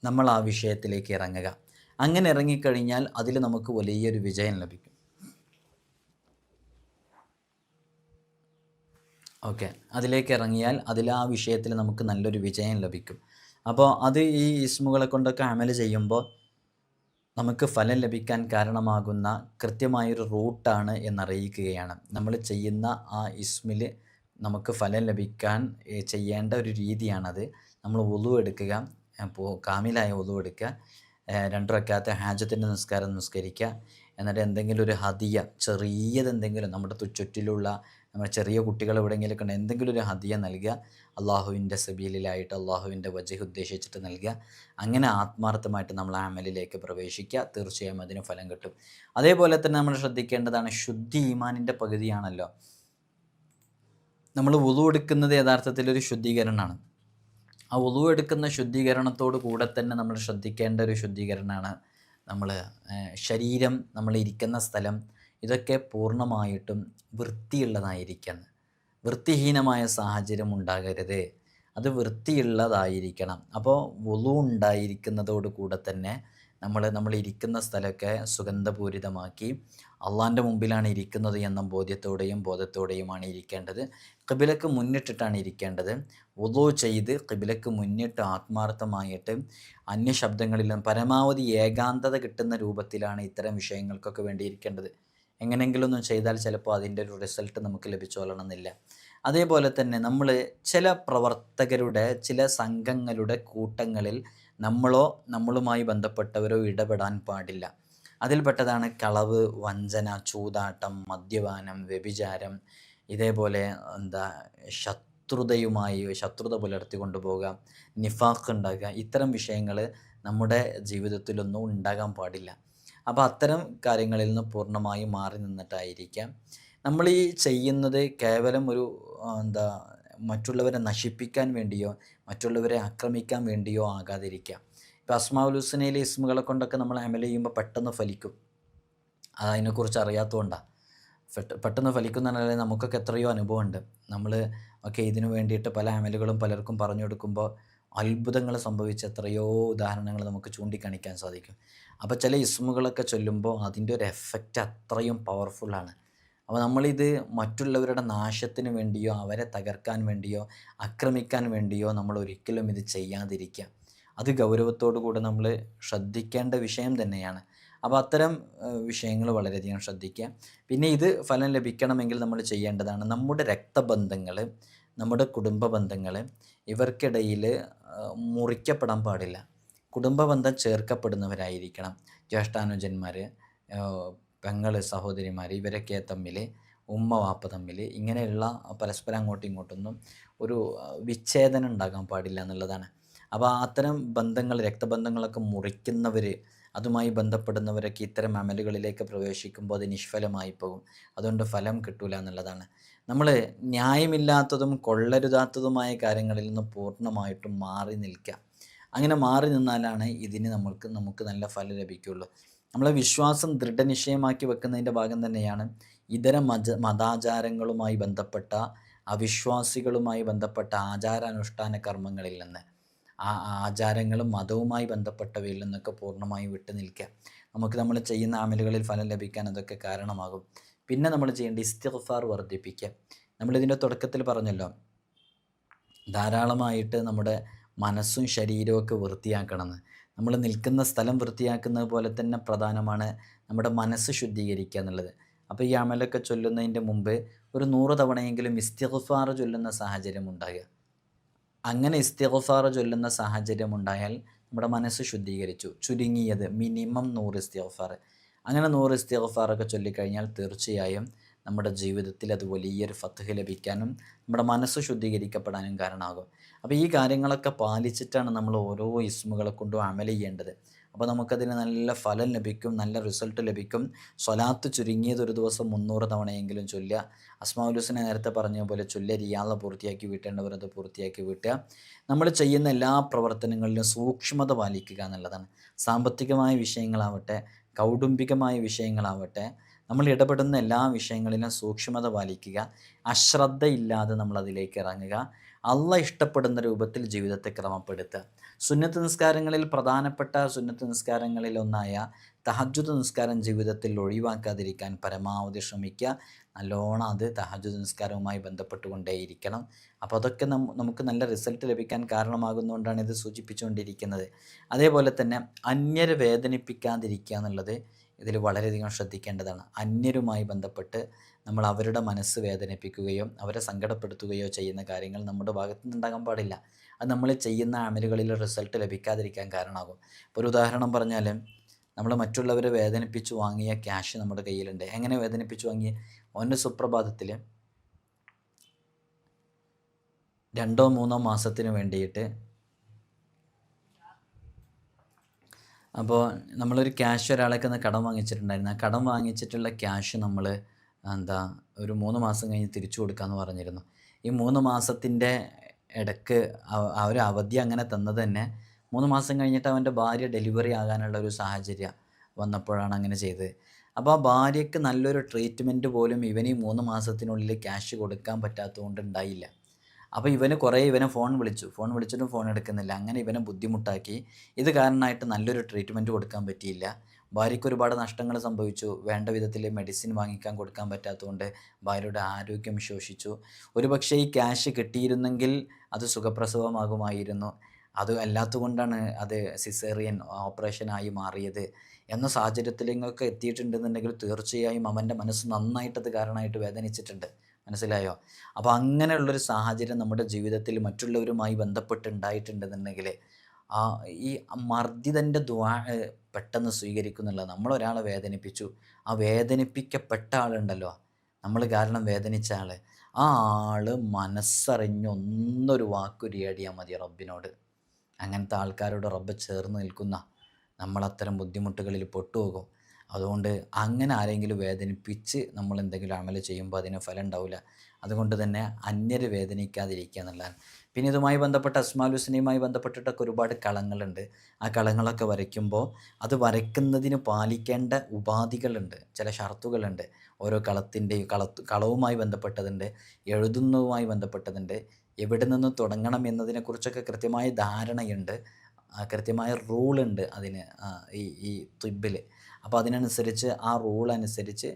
നമ്മൾ ആ വിഷയത്തിലേക്ക് ഇറങ്ങുക. അങ്ങനെ ഇറങ്ങിക്കഴിഞ്ഞാൽ അതിൽ നമുക്ക് വലിയൊരു വിജയം ലഭിക്കും. ഓക്കെ, അതിലേക്ക് ഇറങ്ങിയാൽ അതിൽ ആ വിഷയത്തിൽ നമുക്ക് നല്ലൊരു വിജയം ലഭിക്കും. അപ്പോൾ അത് ഈ ഇസ്മുകളെ കൊണ്ടൊക്കെ അമൽ ചെയ്യുമ്പോൾ നമുക്ക് ഫലം ലഭിക്കാൻ കാരണമാകുന്ന കൃത്യമായൊരു റൂട്ടാണ് എന്നറിയിക്കുകയാണ്. നമ്മൾ ചെയ്യുന്ന ആ ഇസ്മിൽ നമുക്ക് ഫലം ലഭിക്കാൻ ചെയ്യേണ്ട ഒരു രീതിയാണത്. നമ്മൾ വുളു എടുക്കുക, കാമിലായ വുളു എടുക്കുക, 2 റക്അത്ത് ഹാജത്തിൻ്റെ നിസ്കാരം നിസ്കരിക്കുക. എന്നിട്ട് എന്തെങ്കിലും ഒരു ഹദിയ, ചെറിയതെന്തെങ്കിലും, നമ്മുടെ ചുറ്റിലുള്ള നമ്മുടെ ചെറിയ കുട്ടികൾ എവിടെയെങ്കിലുമൊക്കെ ഉണ്ട്, എന്തെങ്കിലും ഒരു ഹദിയ നൽകുക. അള്ളാഹുവിൻ്റെ സബീലിലായിട്ട് അള്ളാഹുവിൻ്റെ വജഹ് ഉദ്ദേശിച്ചിട്ട് നൽകുക. അങ്ങനെ ആത്മാർത്ഥമായിട്ട് നമ്മൾ ആ അമലിലേക്ക് പ്രവേശിക്കുക. തീർച്ചയായും അതിന് ഫലം കിട്ടും. അതേപോലെ തന്നെ നമ്മൾ ശ്രദ്ധിക്കേണ്ടതാണ്, ശുദ്ധി ഈമാനിൻ്റെ പകുതിയാണല്ലോ. നമ്മൾ വുളു എടുക്കുന്നത് യഥാർത്ഥത്തിലൊരു ശുദ്ധീകരണമാണ്. ആ വുളു എടുക്കുന്ന ശുദ്ധീകരണത്തോട് കൂടെ തന്നെ നമ്മൾ ശ്രദ്ധിക്കേണ്ട ഒരു ശുദ്ധീകരണമാണ് നമ്മൾ ശരീരം, നമ്മൾ ഇരിക്കുന്ന സ്ഥലം, ഇതൊക്കെ പൂർണ്ണമായിട്ടും വൃത്തിയുള്ളതായിരിക്കണം. വൃത്തിഹീനമായ സാഹചര്യം ഉണ്ടാകരുത്, അത് വൃത്തിയുള്ളതായിരിക്കണം. അപ്പോൾ വുളു ഉണ്ടായിരിക്കുന്നതോട് കൂടെ തന്നെ നമ്മൾ ഇരിക്കുന്ന സ്ഥലമൊക്കെ സുഗന്ധപൂരിതമാക്കി അള്ളാൻ്റെ മുമ്പിലാണ് ഇരിക്കുന്നത് എന്ന ബോധത്തോടെയുമാണ് ഇരിക്കേണ്ടത്. ഖിബിലക്ക് മുന്നിട്ടിട്ടാണ് ഇരിക്കേണ്ടത്. വുളൂ ചെയ്ത് ഖിബിലക്ക് മുന്നിട്ട് ആത്മാർത്ഥമായിട്ട് അന്യശബ്ദങ്ങളിലും പരമാവധി ഏകാന്തത കിട്ടുന്ന രൂപത്തിലാണ് ഇത്തരം വിഷയങ്ങൾക്കൊക്കെ വേണ്ടി ഇരിക്കേണ്ടത്. എങ്ങനെയെങ്കിലും ഒന്നും ചെയ്താൽ ചിലപ്പോൾ അതിൻ്റെ ഒരു റിസൾട്ട് നമുക്ക് ലഭിച്ചോളണമെന്നില്ല. അതേപോലെ തന്നെ നമ്മൾ ചില പ്രവർത്തകരുടെ ചില സംഘങ്ങളുടെ കൂട്ടങ്ങളിൽ നമ്മളുമായി ബന്ധപ്പെട്ടവരോ ഇടപെടാൻ പാടില്ല. അതിൽപ്പെട്ടതാണ് കളവ്, വഞ്ചന, ചൂതാട്ടം, മദ്യപാനം, വ്യഭിചാരം, ഇതേപോലെ ശത്രുത പുലർത്തി കൊണ്ടുപോകുക, നിഫാഖ് ഉണ്ടാക്കുക. ഇത്തരം വിഷയങ്ങൾ നമ്മുടെ ജീവിതത്തിലൊന്നും ഉണ്ടാകാൻ പാടില്ല. അപ്പോൾ അത്തരം കാര്യങ്ങളിൽ നിന്ന് പൂർണ്ണമായും മാറി നിന്നിട്ടായിരിക്കാം നമ്മൾ ഈ ചെയ്യുന്നത്. കേവലം ഒരു മറ്റുള്ളവരെ നശിപ്പിക്കാൻ വേണ്ടിയോ മറ്റുള്ളവരെ ആക്രമിക്കാൻ വേണ്ടിയോ ആകാതിരിക്കാം. ഇപ്പോൾ അസ്മാഉൽ ഹുസ്നയിലെ ഇസ്മുകളെ കൊണ്ടൊക്കെ നമ്മൾ അമൽ ചെയ്യുമ്പോൾ പെട്ടെന്ന് ഫലിക്കും. അതിനെക്കുറിച്ച് അറിയാത്തതുകൊണ്ടാണ്. പെട്ടെന്ന് ഫലിക്കുന്ന പറഞ്ഞാൽ നമുക്കൊക്കെ എത്രയോ അനുഭവമുണ്ട്. നമ്മൾ ഇതിനു വേണ്ടിയിട്ട് പല അമലുകളും പലർക്കും പറഞ്ഞു കൊടുക്കുമ്പോൾ അത്ഭുതങ്ങൾ സംഭവിച്ച എത്രയോ ഉദാഹരണങ്ങൾ നമുക്ക് ചൂണ്ടിക്കാണിക്കാൻ സാധിക്കും. അപ്പോൾ ചില ഇസ്മുകളൊക്കെ ചൊല്ലുമ്പോൾ അതിൻ്റെ ഒരു എഫക്റ്റ് അത്രയും പവർഫുള്ളാണ്. അപ്പോൾ നമ്മളിത് മറ്റുള്ളവരുടെ നാശത്തിന് വേണ്ടിയോ അവരെ തകർക്കാൻ വേണ്ടിയോ ആക്രമിക്കാൻ വേണ്ടിയോ നമ്മൾ ഒരിക്കലും ഇത് ചെയ്യാതിരിക്കുക. അത് ഗൗരവത്തോടു കൂടെ നമ്മൾ ശ്രദ്ധിക്കേണ്ട വിഷയം തന്നെയാണ്. അപ്പോൾ അത്തരം വിഷയങ്ങൾ വളരെയധികം ശ്രദ്ധിക്കുക. പിന്നെ ഇത് ഫലം ലഭിക്കണമെങ്കിൽ നമ്മൾ ചെയ്യേണ്ടതാണ് നമ്മുടെ രക്തബന്ധങ്ങൾ, നമ്മുടെ കുടുംബ ബന്ധങ്ങൾ ഇവർക്കിടയിൽ മുറിക്കപ്പെടാൻ പാടില്ല. കുടുംബബന്ധം ചേർക്കപ്പെടുന്നവരായിരിക്കണം. ജ്യേഷ്ഠാനുജന്മാർ, പെങ്ങൾ, സഹോദരിമാർ ഇവരൊക്കെ തമ്മിൽ, ഉമ്മ വാപ്പ തമ്മിൽ ഇങ്ങനെയുള്ള പരസ്പരം അങ്ങോട്ടും ഇങ്ങോട്ടൊന്നും ഒരു വിച്ഛേദനം ഉണ്ടാകാൻ പാടില്ല എന്നുള്ളതാണ്. അപ്പോൾ അത്തരം ബന്ധങ്ങൾ, രക്തബന്ധങ്ങളൊക്കെ മുറിക്കുന്നവർ, അതുമായി ബന്ധപ്പെടുന്നവരൊക്കെ ഇത്തരം അമലുകളിലേക്ക് പ്രവേശിക്കുമ്പോൾ അത് നിഷ്ഫലമായി പോകും. അതുകൊണ്ട് ഫലം കിട്ടൂല എന്നുള്ളതാണ്. നമ്മൾ ന്യായമില്ലാത്തതും കൊള്ളരുതാത്തതുമായ കാര്യങ്ങളിൽ നിന്ന് പൂർണ്ണമായിട്ടും മാറി നിൽക്കുക. അങ്ങനെ മാറി നിന്നാലാണ് ഇതിന് നമുക്ക് നല്ല ഫലം ലഭിക്കുകയുള്ളൂ. നമ്മളെ വിശ്വാസം ദൃഢനിശ്ചയമാക്കി വെക്കുന്നതിൻ്റെ ഭാഗം തന്നെയാണ് ഇതര മതാചാരങ്ങളുമായി ബന്ധപ്പെട്ട, അവിശ്വാസികളുമായി ബന്ധപ്പെട്ട ആചാരാനുഷ്ഠാന കർമ്മങ്ങളിൽ നിന്ന്, ആ ആചാരങ്ങളും മതവുമായി ബന്ധപ്പെട്ടവയിൽ നിന്നൊക്കെ പൂർണ്ണമായും വിട്ടു നിൽക്കുക. നമ്മൾ ചെയ്യുന്ന അമലുകളിൽ ഫലം ലഭിക്കാൻ അതൊക്കെ കാരണമാകും. പിന്നെ നമ്മൾ ചെയ്യേണ്ട ഇസ്തിഗ്ഫാർ വർദ്ധിപ്പിക്കുക. നമ്മളിതിൻ്റെ തുടക്കത്തിൽ പറഞ്ഞല്ലോ, ധാരാളമായിട്ട് നമ്മുടെ മനസ്സും ശരീരവും ഒക്കെ വൃത്തിയാക്കണമെന്ന്. നമ്മൾ നിൽക്കുന്ന സ്ഥലം വൃത്തിയാക്കുന്നത് പോലെ തന്നെ പ്രധാനമാണ് നമ്മുടെ മനസ്സ് ശുദ്ധീകരിക്കുക എന്നുള്ളത്. അപ്പോൾ ഈ അമലൊക്കെ ചൊല്ലുന്നതിൻ്റെ മുമ്പ് ഒരു 100 തവണയെങ്കിലും ഇസ്തിഗ്ഫാർ ചൊല്ലുന്ന സാഹചര്യം ഉണ്ടാകുക. അങ്ങനെ ഇസ്തിഗ്ഫാർ ചൊല്ലുന്ന സാഹചര്യം ഉണ്ടായാൽ നമ്മുടെ മനസ്സ് ശുദ്ധീകരിച്ചു. ചുരുങ്ങിയത് മിനിമം 100 ഇസ്തിഗ്ഫാർ. അങ്ങനെ 100 ഇസ്തിഗ്ഫാറൊക്കെ ചൊല്ലിക്കഴിഞ്ഞാൽ തീർച്ചയായും നമ്മുടെ ജീവിതത്തിൽ അത് വലിയൊരു ഫത്ഹ് ലഭിക്കാനും നമ്മുടെ മനസ്സ് ശുദ്ധീകരിക്കപ്പെടാനും കാരണമാകും. അപ്പോൾ ഈ കാര്യങ്ങളൊക്കെ പാലിച്ചിട്ടാണ് നമ്മൾ ഓരോ ഇസ്മുകളെ കൊണ്ടും അമൽ ചെയ്യേണ്ടത്. അപ്പോൾ നമുക്കതിന് നല്ല ഫലം ലഭിക്കും, നല്ല റിസൾട്ട് ലഭിക്കും. സ്വലാത്ത് ചുരുങ്ങിയത് ഒരു ദിവസം 300 തവണയെങ്കിലും ചൊല്ലുക. അസ്മാഉൽ ഹുസ്ന നേരത്തെ പറഞ്ഞ പോലെ റിയാള പൂർത്തിയാക്കി വീട്ടേണ്ടവർ അത് പൂർത്തിയാക്കി വീട്ടുക. നമ്മൾ ചെയ്യുന്ന എല്ലാ പ്രവർത്തനങ്ങളിലും സൂക്ഷ്മത പാലിക്കുക എന്നുള്ളതാണ്. സാമ്പത്തികമായ വിഷയങ്ങളാവട്ടെ, കൗടുംബികമായ വിഷയങ്ങളാവട്ടെ, നമ്മൾ ഇടപെടുന്ന എല്ലാ വിഷയങ്ങളിലും സൂക്ഷ്മത പാലിക്കുക. അശ്രദ്ധയില്ലാതെ നമ്മളതിലേക്ക് ഇറങ്ങുക. അള്ളാഹ് ഇഷ്ടപ്പെടുന്ന രൂപത്തിൽ ജീവിതത്തെ ക്രമപ്പെടുത്തുക. സുന്നത്ത് നിസ്കാരങ്ങളിൽ പ്രധാനപ്പെട്ട സുന്നത്ത് നിസ്കാരങ്ങളിൽ ഒന്നായ തഹജ്ജുദ് നിസ്കാരം ജീവിതത്തിൽ ഒഴിവാക്കാതിരിക്കാൻ പരമാവധി ശ്രമിക്കുക. നല്ലോണം അത് തഹജ്ജുദ് നിസ്കാരവുമായി ബന്ധപ്പെട്ടുകൊണ്ടേയിരിക്കണം. അപ്പോൾ അതൊക്കെ നമുക്ക് നല്ല റിസൾട്ട് ലഭിക്കാൻ കാരണമാകുന്നതുകൊണ്ടാണ് ഇത് സൂചിപ്പിച്ചുകൊണ്ടിരിക്കുന്നത്. അതേപോലെ തന്നെ അന്യരെ വേദനിപ്പിക്കാതിരിക്കുക എന്നുള്ളത് ഇതിൽ വളരെയധികം ശ്രദ്ധിക്കേണ്ടതാണ്. അന്യരുമായി ബന്ധപ്പെട്ട് നമ്മൾ അവരുടെ മനസ്സ് വേദനിപ്പിക്കുകയോ അവരെ സങ്കടപ്പെടുത്തുകയോ ചെയ്യുന്ന കാര്യങ്ങൾ നമ്മുടെ ഭാഗത്തു നിന്നുണ്ടാകാൻ പാടില്ല. അത് നമ്മൾ ചെയ്യുന്ന അമലുകളിൽ റിസൾട്ട് ലഭിക്കാതിരിക്കാൻ കാരണമാകും. ഇപ്പോൾ ഒരു ഉദാഹരണം പറഞ്ഞാൽ, നമ്മൾ മറ്റുള്ളവരെ വേദനിപ്പിച്ച് വാങ്ങിയ ക്യാഷ് നമ്മുടെ കയ്യിലുണ്ട്. എങ്ങനെ വേദനിപ്പിച്ച് വാങ്ങിയ? ഓൻ്റെ സുപ്രഭാതത്തിൽ 2-3 മാസത്തിന് വേണ്ടിയിട്ട് അപ്പോൾ നമ്മളൊരു ക്യാഷ് ഒരാളേക്ക് കടം വാങ്ങിച്ചിട്ടുണ്ടായിരുന്നു. ആ കടം വാങ്ങിച്ചിട്ടുള്ള ക്യാഷ് നമ്മൾ ഒരു 3 മാസം കഴിഞ്ഞ് തിരിച്ചു കൊടുക്കാമെന്ന് പറഞ്ഞിരുന്നു. ഈ 3 മാസത്തിൻ്റെ ഇടയ്ക്ക് ഒരു അവധി അങ്ങനെ തന്നത് തന്നെ 3 മാസം കഴിഞ്ഞിട്ട് അവൻ്റെ ഭാര്യ ഡെലിവറി ആകാനുള്ള ഒരു സാഹചര്യം വന്നപ്പോഴാണ് അങ്ങനെ ചെയ്തത്. അപ്പോൾ ആ ഭാര്യയ്ക്ക് നല്ലൊരു ട്രീറ്റ്മെൻറ്റ് പോലും ഇവന് ഈ 3 മാസത്തിനുള്ളിൽ ക്യാഷ് കൊടുക്കാൻ പറ്റാത്തതുകൊണ്ട് ഉണ്ടായില്ല. അപ്പോൾ ഇവനെ ഫോൺ വിളിച്ചിട്ടും ഫോൺ എടുക്കുന്നില്ല. അങ്ങനെ ഇവനെ ബുദ്ധിമുട്ടാക്കി. ഇത് കാരണമായിട്ട് നല്ലൊരു ട്രീറ്റ്മെൻറ്റ് കൊടുക്കാൻ പറ്റിയില്ല. ഭാര്യയ്ക്ക് ഒരുപാട് നഷ്ടങ്ങൾ സംഭവിച്ചു. വേണ്ട വിധത്തിൽ മെഡിസിൻ വാങ്ങിക്കാൻ കൊടുക്കാൻ പറ്റാത്തതുകൊണ്ട് ഭാര്യയുടെ ആരോഗ്യം ശോഷിച്ചു. ഒരുപക്ഷേ ഈ ക്യാഷ് കിട്ടിയിരുന്നെങ്കിൽ അത് സുഖപ്രസവമാകുമായിരുന്നു. അത് അല്ലാത്തതുകൊണ്ടാണ് അത് സിസേറിയൻ ഓപ്പറേഷനായി മാറിയത് എന്ന സാഹചര്യത്തിലേക്ക് എത്തിയിട്ടുണ്ടെന്നുണ്ടെങ്കിൽ തീർച്ചയായും അവൻ്റെ മനസ്സ് നന്നായിട്ടത് കാരണമായിട്ട് വേദനിച്ചിട്ടുണ്ട്. മനസ്സിലായോ? അപ്പോൾ അങ്ങനെയുള്ളൊരു സാഹചര്യം നമ്മുടെ ജീവിതത്തിൽ മറ്റുള്ളവരുമായി ബന്ധപ്പെട്ടുണ്ടായിട്ടുണ്ടെന്നുണ്ടെങ്കിൽ ആ ഈ മർദ്ദിതൻ്റെ ദുആ പെട്ടെന്ന് സ്വീകരിക്കുന്നില്ല. നമ്മളൊരാളെ വേദനിപ്പിച്ചു, ആ വേദനിപ്പിക്കപ്പെട്ട ആളുണ്ടല്ലോ, നമ്മൾ കാരണം വേദനിച്ച ആൾ, ആ ആൾ മനസ്സറിഞ്ഞൊന്നൊരു വാക്കുരിയാടിയാൽ മതി റബ്ബിനോട്. അങ്ങനത്തെ ആൾക്കാരോട് റബ്ബ് ചേർന്ന് നിൽക്കുന്ന നമ്മളത്തരം ബുദ്ധിമുട്ടുകളിൽ പെട്ടുപോകും. അതുകൊണ്ട് അങ്ങനെ ആരെങ്കിലും വേദനിപ്പിച്ച് നമ്മൾ എന്തെങ്കിലും അമൽ ചെയ്യുമ്പോൾ അതിന് ഫലം ഉണ്ടാവില്ല. അതുകൊണ്ട് തന്നെ അന്യരെ വേദനിക്കാതിരിക്കുക എന്നുള്ളതാണ്. പിന്നെ ഇതുമായി ബന്ധപ്പെട്ട അസ്മാഉൽ ഹുസ്നയുമായി ബന്ധപ്പെട്ടിട്ടൊക്കെ ഒരുപാട് കളങ്ങളുണ്ട്. ആ കളങ്ങളൊക്കെ വരയ്ക്കുമ്പോൾ അത് വരയ്ക്കുന്നതിന് പാലിക്കേണ്ട ഉപാധികളുണ്ട്, ചില ഷർത്തുകളുണ്ട്. ഓരോ കളത്തിൻ്റെയും കളവുമായി ബന്ധപ്പെട്ടതുണ്ട്, എഴുതുന്നതുമായി ബന്ധപ്പെട്ടതുണ്ട്, എവിടെ നിന്ന് തുടങ്ങണം എന്നതിനെക്കുറിച്ചൊക്കെ കൃത്യമായ ധാരണയുണ്ട്, കൃത്യമായ റൂളുണ്ട് അതിന് ഈ തിബ്ബിൽ. അപ്പോൾ അതിനനുസരിച്ച് ആ റൂൾ അനുസരിച്ച്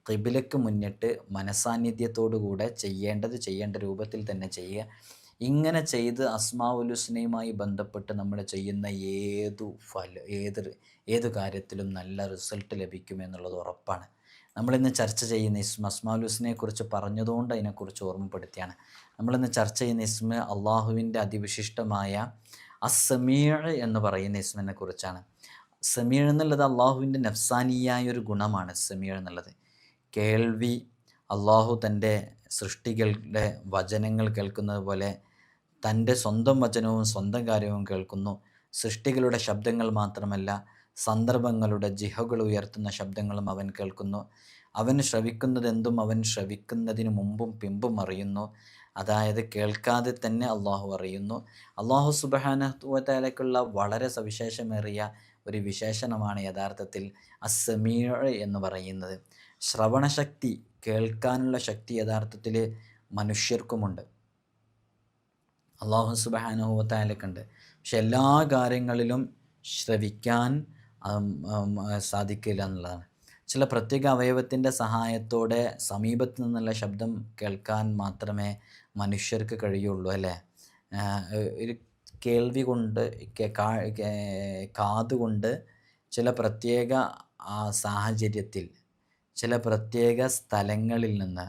ഖിബ്ലയ്ക്ക് മുന്നിട്ട് മനസാന്നിധ്യത്തോടു കൂടെ ചെയ്യേണ്ട രൂപത്തിൽ തന്നെ ചെയ്യുക. ഇങ്ങനെ ചെയ്ത് അസ്മാഉൽ ഹുസ്നയുമായി ബന്ധപ്പെട്ട് നമ്മൾ ചെയ്യുന്ന ഏതു കാര്യത്തിലും നല്ല റിസൾട്ട് ലഭിക്കുമെന്നുള്ളത് ഉറപ്പാണ്. നമ്മളിന്ന് ചർച്ച ചെയ്യുന്ന ഇസ്മ അസ്മാഉൽ ഹുസ്നയെക്കുറിച്ച് പറഞ്ഞതുകൊണ്ട് അതിനെക്കുറിച്ച് ഓർമ്മപ്പെടുത്തിയാണ്. നമ്മളിന്ന് ചർച്ച ചെയ്യുന്ന ഇസ്മ അള്ളാഹുവിൻ്റെ അതിവിശിഷ്ടമായ അസ്സമീഅ് എന്ന് പറയുന്ന ഇസ്മിനെ കുറിച്ചാണ്. സമീഅ് എന്നുള്ളത് അള്ളാഹുവിൻ്റെ നഫ്സാനിയായ ഒരു ഗുണമാണ്. സമീഅ് എന്നുള്ളത് കേൾവി. അള്ളാഹു തൻ്റെ സൃഷ്ടികളുടെ വചനങ്ങൾ കേൾക്കുന്നത് പോലെ തൻ്റെ സ്വന്തം വചനവും സ്വന്തം കാര്യവും കേൾക്കുന്നു. സൃഷ്ടികളുടെ ശബ്ദങ്ങൾ മാത്രമല്ല, സന്ദർഭങ്ങളുടെ ജിഹകൾ ഉയർത്തുന്ന ശബ്ദങ്ങളും അവൻ കേൾക്കുന്നു. അവൻ ശ്രവിക്കുന്നതെന്തും അവൻ ശ്രവിക്കുന്നതിന് മുമ്പും പിമ്പും അറിയുന്നു. അതായത് കേൾക്കാതെ തന്നെ അള്ളാഹു അറിയുന്നു. അള്ളാഹു സുബ്ഹാനഹു വ തആലയ്ക്കുള്ള വളരെ സവിശേഷമേറിയ ഒരു വിശേഷണമാണ് യഥാർത്ഥത്തിൽ അസ്സമീഅ് എന്ന് പറയുന്നത്. ശ്രവണശക്തി, കേൾക്കാനുള്ള ശക്തി യഥാർത്ഥത്തിൽ മനുഷ്യർക്കുമുണ്ട്, അള്ളാഹു സുബ്ഹാനഹു വ തആലയ്ക്കുണ്ട്. പക്ഷെ എല്ലാ കാര്യങ്ങളിലും ശ്രവിക്കാൻ സാധിക്കില്ല എന്നുള്ളതാണ്. ചില പ്രത്യേക അവയവത്തിൻ്റെ സഹായത്തോടെ സമീപത്ത് നിന്നുള്ള ശബ്ദം കേൾക്കാൻ മാത്രമേ മനുഷ്യർക്ക് കഴിയുള്ളൂ, അല്ലേ? ഒരു കേൾവി കൊണ്ട്, കാതുകൊണ്ട് ചില പ്രത്യേക സാഹചര്യത്തിൽ, ചില പ്രത്യേക സ്ഥലങ്ങളിൽ നിന്ന്,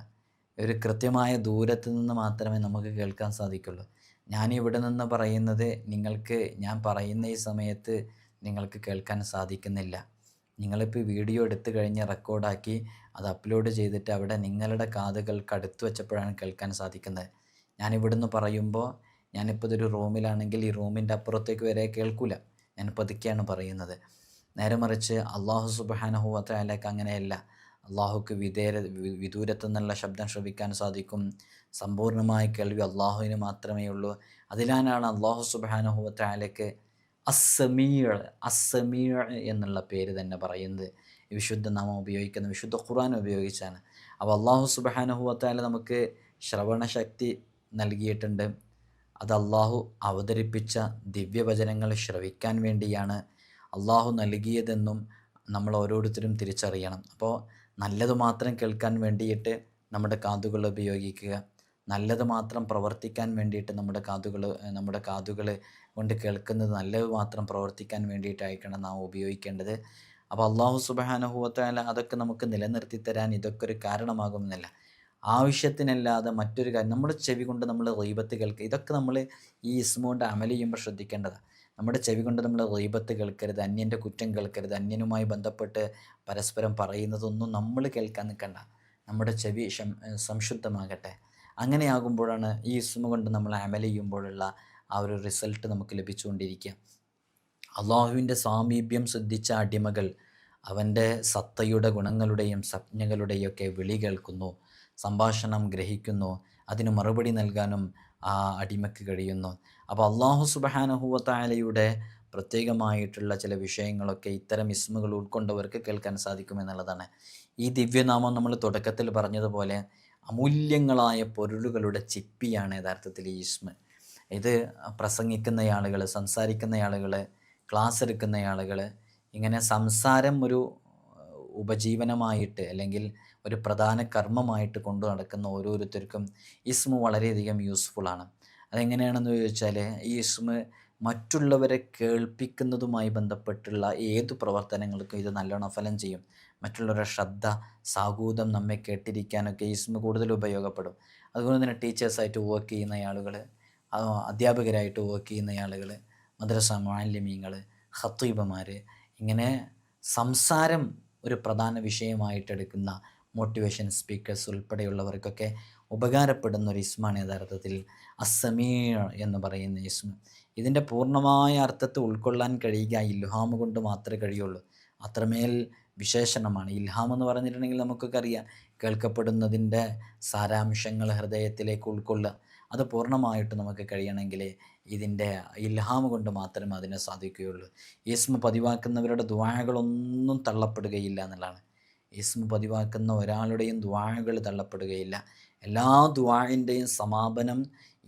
ഒരു കൃത്യമായ ദൂരത്ത് നിന്ന് മാത്രമേ നമുക്ക് കേൾക്കാൻ സാധിക്കുള്ളൂ. ഞാനിവിടെ നിന്ന് പറയുന്നത് ഞാൻ പറയുന്ന ഈ സമയത്ത് നിങ്ങൾക്ക് കേൾക്കാൻ സാധിക്കുന്നില്ല. നിങ്ങളിപ്പോൾ വീഡിയോ എടുത്തു കഴിഞ്ഞ് റെക്കോർഡാക്കി അത് അപ്ലോഡ് ചെയ്തിട്ട് അവിടെ നിങ്ങളുടെ കാതുകൾക്ക് അടുത്ത് വെച്ചപ്പോഴാണ് കേൾക്കാൻ സാധിക്കുന്നത്. ഞാനിവിടുന്ന് പറയുമ്പോൾ, ഞാനിപ്പോൾ ഇതൊരു റൂമിലാണെങ്കിൽ ഈ റൂമിൻ്റെ അപ്പുറത്തേക്ക് വരെ കേൾക്കില്ല, ഞാൻ പതുക്കെയാണ് പറയുന്നത്. നേരെ മറിച്ച് അള്ളാഹു സുബ്ഹാനഹു വ തആലയ്ക്ക് അങ്ങനെയല്ല. അള്ളാഹുക്ക് വിദൂരത്തു നിന്നുള്ള ശബ്ദം ശ്രവിക്കാൻ സാധിക്കും. സമ്പൂർണ്ണമായ കേൾവി അള്ളാഹുവിന് മാത്രമേ ഉള്ളൂ. അതിനാലാണ് അള്ളാഹു സുബ്ഹാനഹു വ തആലയ്ക്ക് അസ്സമീഅ് എന്നുള്ള പേര് തന്നെ പറയുന്നത്. വിശുദ്ധ നാമം ഉപയോഗിക്കുന്ന വിശുദ്ധ ഖുർആൻ ഉപയോഗിച്ചാണ്. അപ്പോൾ അള്ളാഹു സുബ്ഹാനഹു വ തആല നമുക്ക് ശ്രവണശക്തി നൽകിയിട്ടുണ്ട്. അത് അള്ളാഹു അവതരിപ്പിച്ച ദിവ്യവചനങ്ങൾ ശ്രവിക്കാൻ വേണ്ടിയാണ് അള്ളാഹു നൽകിയതെന്നും നമ്മൾ ഓരോരുത്തരും തിരിച്ചറിയണം. അപ്പോൾ നല്ലത് മാത്രം കേൾക്കാൻ വേണ്ടിയിട്ട് നമ്മുടെ കാതുകൾ ഉപയോഗിക്കുക, നല്ലത് മാത്രം പ്രവർത്തിക്കാൻ വേണ്ടിയിട്ട് നമ്മുടെ കാതുകൾ കൊണ്ട് കേൾക്കുന്നത് നല്ലത് മാത്രം പ്രവർത്തിക്കാൻ വേണ്ടിയിട്ടായിരിക്കണം നാം ഉപയോഗിക്കേണ്ടത്. അപ്പോൾ അള്ളാഹു സുബ്ഹാനഹു വ തആല അതൊക്കെ നമുക്ക് നിലനിർത്തി തരാൻ ഇതൊക്കെ ഒരു കാരണമാകുമെന്നില്ല. ആവശ്യത്തിനല്ലാതെ മറ്റൊരു കാര്യം, നമ്മുടെ ചെവി കൊണ്ട് നമ്മൾ ഗീബത്ത് കേൾക്കുക, ഇതൊക്കെ നമ്മൾ ഈ ഇസ്മ കൊണ്ട് അമൽ ചെയ്യുമ്പോൾ ശ്രദ്ധിക്കേണ്ടതാണ്. നമ്മുടെ ചെവി കൊണ്ട് നമ്മൾ ഗീബത്ത് കേൾക്കരുത്, അന്യൻ്റെ കുറ്റം കേൾക്കരുത്, അന്യനുമായി ബന്ധപ്പെട്ട് പരസ്പരം പറയുന്നതൊന്നും നമ്മൾ കേൾക്കാൻ നിൽക്കണ്ട. നമ്മുടെ ചെവി സംശുദ്ധമാകട്ടെ. അങ്ങനെയാകുമ്പോഴാണ് ഈ ഇസ്മ കൊണ്ട് നമ്മൾ അമൽ ചെയ്യുമ്പോഴുള്ള ആ ഒരു റിസൾട്ട് നമുക്ക് ലഭിച്ചുകൊണ്ടിരിക്കുക. അള്ളാഹുവിൻ്റെ സാമീപ്യം ശ്രദ്ധിച്ച അടിമകൾ അവൻ്റെ സത്തയുടെ ഗുണങ്ങളുടെയും സംജ്ഞകളുടെയും ഒക്കെ വിളി കേൾക്കുന്നു, സംഭാഷണം ഗ്രഹിക്കുന്നു, അതിന് മറുപടി നൽകാനും ആ അടിമയ്ക്ക് കഴിയുന്നു. അപ്പോൾ അള്ളാഹു സുബ്ഹാനഹു വ തആലയുടെ പ്രത്യേകമായിട്ടുള്ള ചില വിഷയങ്ങളൊക്കെ ഇത്തരം ഇസ്മുകൾ ഉൾക്കൊണ്ടവർക്ക് കേൾക്കാൻ സാധിക്കുമെന്നുള്ളതാണ്. ഈ ദിവ്യനാമം നമ്മൾ തുടക്കത്തിൽ പറഞ്ഞതുപോലെ അമൂല്യങ്ങളായ പൊരുളുകളുടെ ചിപ്പിയാണ് യഥാർത്ഥത്തിൽ ഈ ഇസ്മ. ഇത് പ്രസംഗിക്കുന്ന ആളുകൾ, സംസാരിക്കുന്ന ആളുകൾ, ക്ലാസ് എടുക്കുന്ന ആളുകൾ, ഇങ്ങനെ സംസാരം ഒരു ഉപജീവനമായിട്ട് അല്ലെങ്കിൽ ഒരു പ്രധാന കർമ്മമായിട്ട് കൊണ്ടു നടക്കുന്ന ഓരോരുത്തർക്കും ഇസ്മ വളരെയധികം യൂസ്ഫുള്ളാണ്. അതെങ്ങനെയാണെന്ന് ചോദിച്ചാൽ, ഈ ഇസ്മ മറ്റുള്ളവരെ കേൾപ്പിക്കുന്നതുമായി ബന്ധപ്പെട്ടുള്ള ഏതു പ്രവർത്തനങ്ങൾക്കും ഇത് നല്ലോണം ഫലം ചെയ്യും. മറ്റുള്ളവരുടെ ശ്രദ്ധ, സാഹൂതം നമ്മെ കേട്ടിരിക്കാനൊക്കെ ഇസ്മ കൂടുതൽ ഉപയോഗപ്പെടും. അതുപോലെ തന്നെ ടീച്ചേഴ്സായിട്ട് വർക്ക് ചെയ്യുന്ന ആളുകൾ, അധ്യാപകരായിട്ട് വർക്ക് ചെയ്യുന്ന ആളുകൾ, മദ്രസ മുഅല്ലിമീങ്ങൾ, ഖത്തീബമാർ, ഇങ്ങനെ സംസാരം ഒരു പ്രധാന വിഷയമായിട്ടെടുക്കുന്ന മോട്ടിവേഷൻ സ്പീക്കേഴ്സ് ഉൾപ്പെടെയുള്ളവർക്കൊക്കെ ഉപകാരപ്പെടുന്ന ഒരു ഇസ്മാണ് യഥാർത്ഥത്തിൽ അസ്സമീർ എന്ന് പറയുന്ന ഇസ്മ. ഇതിൻ്റെ പൂർണ്ണമായ അർത്ഥത്തെ ഉൾക്കൊള്ളാൻ കഴിയുക ഇൽഹാം കൊണ്ട് മാത്രമേ കഴിയുള്ളൂ. അത്രമേൽ വിശേഷണമാണ് ഇൽഹാം എന്ന് പറഞ്ഞിട്ടുണ്ടെങ്കിൽ നമുക്കൊക്കെ അറിയാം, കേൾക്കപ്പെടുന്നതിൻ്റെ സാരാംശങ്ങൾ ഹൃദയത്തിലേക്ക് ഉൾക്കൊള്ളുക. അത് പൂർണ്ണമായിട്ട് നമുക്ക് കഴിയണമെങ്കിൽ ഇതിൻ്റെ ഇൽഹാം കൊണ്ട് മാത്രമേ അതിനെ സാധിക്കുകയുള്ളൂ. ഇസ്മ പതിവാക്കുന്നവരുടെ ദുആകളൊന്നും തള്ളപ്പെടുകയില്ല എന്നുള്ളതാണ്. ഇസ്മ പതിവാക്കുന്ന ഒരാളുടെയും ദുആകൾ തള്ളപ്പെടുകയില്ല. എല്ലാ ദുആഇൻ്റെയും സമാപനം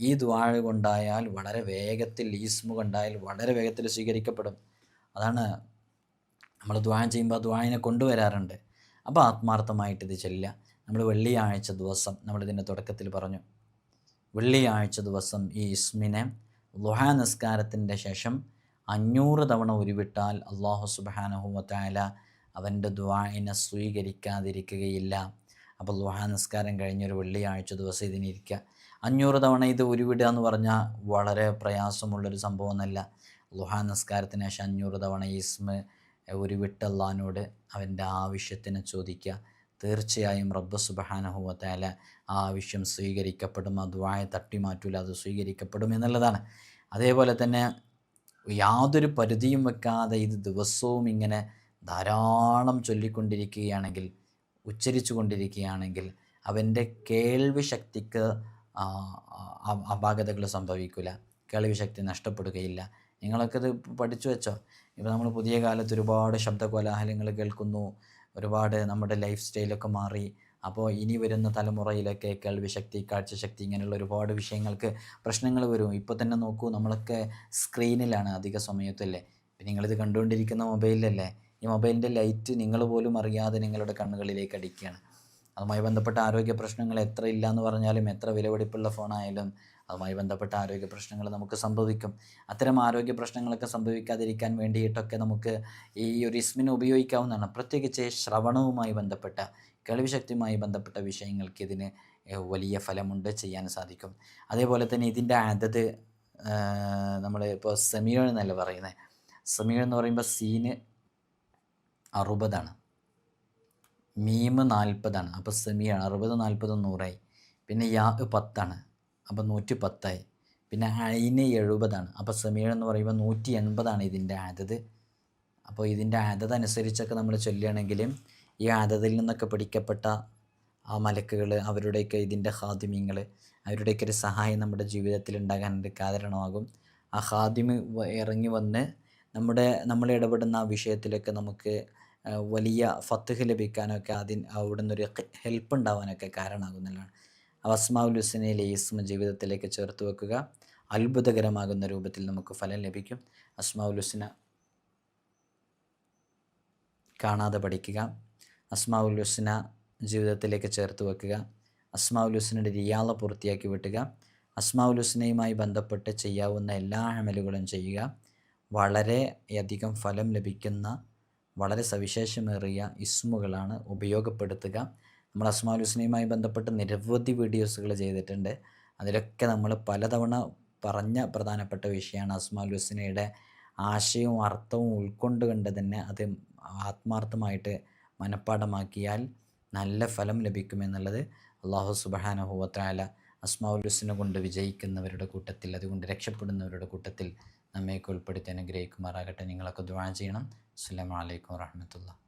ഈ ദുആ കൊണ്ടായാൽ വളരെ വേഗത്തിൽ, ഇസ്മ കൊണ്ടായാൽ വളരെ വേഗത്തിൽ സ്വീകരിക്കപ്പെടും. അതാണ് നമ്മൾ ദുആ ചെയ്യുമ്പോൾ ദുആഇനെ കൊണ്ടുവരാറുണ്ട്. അപ്പോൾ ആത്മാർത്ഥമായിട്ട് ഇത് ചൊല്ലുക. നമ്മൾ വെള്ളിയാഴ്ച ദിവസം, നമ്മളിതിൻ്റെ തുടക്കത്തിൽ പറഞ്ഞു, വെള്ളിയാഴ്ച ദിവസം ഈ ഇസ്മിനെ ളുഹാ നിസ്കാരത്തിൻ്റെ ശേഷം 500 തവണ ഉരുവിട്ടാൽ അല്ലാഹു സുബ്ഹാനഹു വ തആല അവൻ്റെ ദുആഇനെ സ്വീകരിക്കാതിരിക്കുകയില്ല. അപ്പോൾ ളുഹാ നിസ്കാരം കഴിഞ്ഞൊരു വെള്ളിയാഴ്ച ദിവസം ഇതിനിരിക്കുക. 500 തവണ ഇത് ഉരുവിടുക എന്ന് പറഞ്ഞാൽ വളരെ പ്രയാസമുള്ളൊരു സംഭവമൊന്നുമല്ല. ളുഹാ നിസ്കാരത്തിന് ശേഷം 500 തവണ ഈ ഇസ്മ ഉരുവിട്ട് അല്ലാഹുവിനോട് അവൻ്റെ ആവശ്യത്തിന് ചോദിക്കുക. തീർച്ചയായും റബ്ബ് സുബ്ഹാനഹു വ തആല ആ ആവശ്യം സ്വീകരിക്കപ്പെടും. ആ ദുആയെ തട്ടിമാറ്റൂല, അത് സ്വീകരിക്കപ്പെടും എന്നുള്ളതാണ്. അതേപോലെ തന്നെ യാതൊരു പരിധിയും വെക്കാതെ ഇത് ദിവസവും ഇങ്ങനെ ധാരാളം ചൊല്ലിക്കൊണ്ടിരിക്കുകയാണെങ്കിൽ, ഉച്ചരിച്ചു കൊണ്ടിരിക്കുകയാണെങ്കിൽ അവൻ്റെ കേൾവി ശക്തിക്ക് അപാകതകൾ സംഭവിക്കില്ല, കേൾവി ശക്തി നഷ്ടപ്പെടുകയില്ല. നിങ്ങളൊക്കെ ഇത് പഠിച്ചു വെച്ചോ. ഇപ്പോൾ നമ്മൾ പുതിയ കാലത്ത് ഒരുപാട് ശബ്ദകോലാഹലങ്ങൾ കേൾക്കുന്നു, ഒരുപാട് നമ്മുടെ ലൈഫ് സ്റ്റൈലൊക്കെ മാറി. അപ്പോൾ ഇനി വരുന്ന തലമുറയിലൊക്കെ കേൾവിശക്തി, കാഴ്ചശക്തി, ഇങ്ങനെയുള്ള ഒരുപാട് വിഷയങ്ങൾക്ക് പ്രശ്നങ്ങൾ വരും. ഇപ്പോൾ തന്നെ നോക്കൂ, നമ്മളൊക്കെ സ്ക്രീനിലാണ് അധിക സമയത്തല്ലേ. ഇപ്പം നിങ്ങളിത് കണ്ടുകൊണ്ടിരിക്കുന്ന മൊബൈലിലല്ലേ. ഈ മൊബൈലിൻ്റെ ലൈറ്റ് നിങ്ങൾ പോലും അറിയാതെ നിങ്ങളുടെ കണ്ണുകളിലേക്ക് അടിക്കുകയാണ്. അതുമായി ബന്ധപ്പെട്ട ആരോഗ്യ പ്രശ്നങ്ങൾ എത്ര ഇല്ല എന്ന് പറഞ്ഞാലും, എത്ര വിലപിടിപ്പുള്ള ഫോണായാലും അതുമായി ബന്ധപ്പെട്ട ആരോഗ്യ പ്രശ്നങ്ങൾ നമുക്ക് സംഭവിക്കും. അത്തരം ആരോഗ്യ പ്രശ്നങ്ങളൊക്കെ സംഭവിക്കാതിരിക്കാൻ വേണ്ടിയിട്ടൊക്കെ നമുക്ക് ഈ ഒരു ഇസ്മിനെ ഉപയോഗിക്കാവുന്നതാണ്. പ്രത്യേകിച്ച് ശ്രവണവുമായി ബന്ധപ്പെട്ട, കേൾവിശക്തിയുമായി ബന്ധപ്പെട്ട വിഷയങ്ങൾക്ക് ഇതിന് വലിയ ഫലമുണ്ട്, ചെയ്യാൻ സാധിക്കും. അതേപോലെ തന്നെ ഇതിൻ്റെ അതത് നമ്മൾ ഇപ്പോൾ സമീർ എന്നല്ല പറയുന്നത്. സമീർ എന്ന് പറയുമ്പോൾ സീന് 60 മീമ് 40, അപ്പോൾ സെമിയാണ്. 60 40 100ആയി. പിന്നെ യാ 10, അപ്പോൾ 110ആയി. പിന്നെ ഐന് 70, അപ്പോൾ സെമിയ എന്ന് പറയുമ്പോൾ 180 ഇതിൻ്റെ ആദത്. അപ്പോൾ ഇതിൻ്റെ ആദത് അനുസരിച്ചൊക്കെ നമ്മൾ ചൊല്ലുകയാണെങ്കിലും ഈ ആദതിൽ നിന്നൊക്കെ പഠിക്കപ്പെട്ട ആ മലക്കുകൾ, അവരുടെയൊക്കെ ഇതിൻ്റെ ഖാദിമീങ്ങൾ, അവരുടെയൊക്കെ ഒരു സഹായം നമ്മുടെ ജീവിതത്തിൽ ഉണ്ടാകാൻ കാരണമാകും. ആ ഖാദിമ് ഇറങ്ങി വന്ന് നമ്മൾ ഇടപെടുന്ന ആ വിഷയത്തിലൊക്കെ നമുക്ക് വലിയ ഫത്ഹ് ലഭിക്കാനൊക്കെ അവിടെ നിന്നൊരു ഹെൽപ്പ് ഉണ്ടാവാനൊക്കെ കാരണമാകുന്നതാണ്. അസ്മാഉൽ ഹുസ്നയിലെ ഇസ്മ ജീവിതത്തിലേക്ക് ചേർത്ത് വെക്കുക. അത്ഭുതകരമാകുന്ന രൂപത്തിൽ നമുക്ക് ഫലം ലഭിക്കും. അസ്മാഉൽ ഹുസ്ന കാണാതെ പഠിക്കുക. അസ്മാഉൽ ഹുസ്ന ജീവിതത്തിലേക്ക് ചേർത്ത് വെക്കുക. അസ്മാഉൽ ഹുസ്നയുടെ റിയാള പൂർത്തിയാക്കി വിട്ടുക. അസ്മാഉൽ ഹുസ്നയുമായി ബന്ധപ്പെട്ട് ചെയ്യാവുന്ന എല്ലാ അമലുകളും ചെയ്യുക. വളരെയധികം ഫലം ലഭിക്കുന്ന വളരെ സവിശേഷമേറിയ ഇസ്മുകളാണ് ഉപയോഗപ്പെടുത്തുക. നമ്മൾ അസ്മാഉൽ ഹുസ്നയുമായി ബന്ധപ്പെട്ട് നിരവധി വീഡിയോസുകൾ ചെയ്തിട്ടുണ്ട്. അതിലൊക്കെ നമ്മൾ പലതവണ പറഞ്ഞ പ്രധാനപ്പെട്ട വിഷയമാണ് അസ്മാഉൽ ഹുസ്നയുടെ ആശയവും അർത്ഥവും ഉൾക്കൊണ്ടുകൊണ്ട് തന്നെ അത് ആത്മാർത്ഥമായിട്ട് മനഃപ്പാഠമാക്കിയാൽ നല്ല ഫലം ലഭിക്കുമെന്നുള്ളത്. അല്ലാഹു സുബ്ഹാനഹു വ തആല അസ്മാഉൽ ഹുസ്ന കൊണ്ട് വിജയിക്കുന്നവരുടെ കൂട്ടത്തിൽ, അതുകൊണ്ട് രക്ഷപ്പെടുന്നവരുടെ കൂട്ടത്തിൽ നമ്മയൊക്കെ ഉൾപ്പെടുത്തി അനുഗ്രഹിക്കുമാറാകട്ടെ. നിങ്ങളൊക്കെ ദുആ ചെയ്യണം. അസ്സലാമു അലൈക്കും വറഹ്മത്തുള്ളാഹി.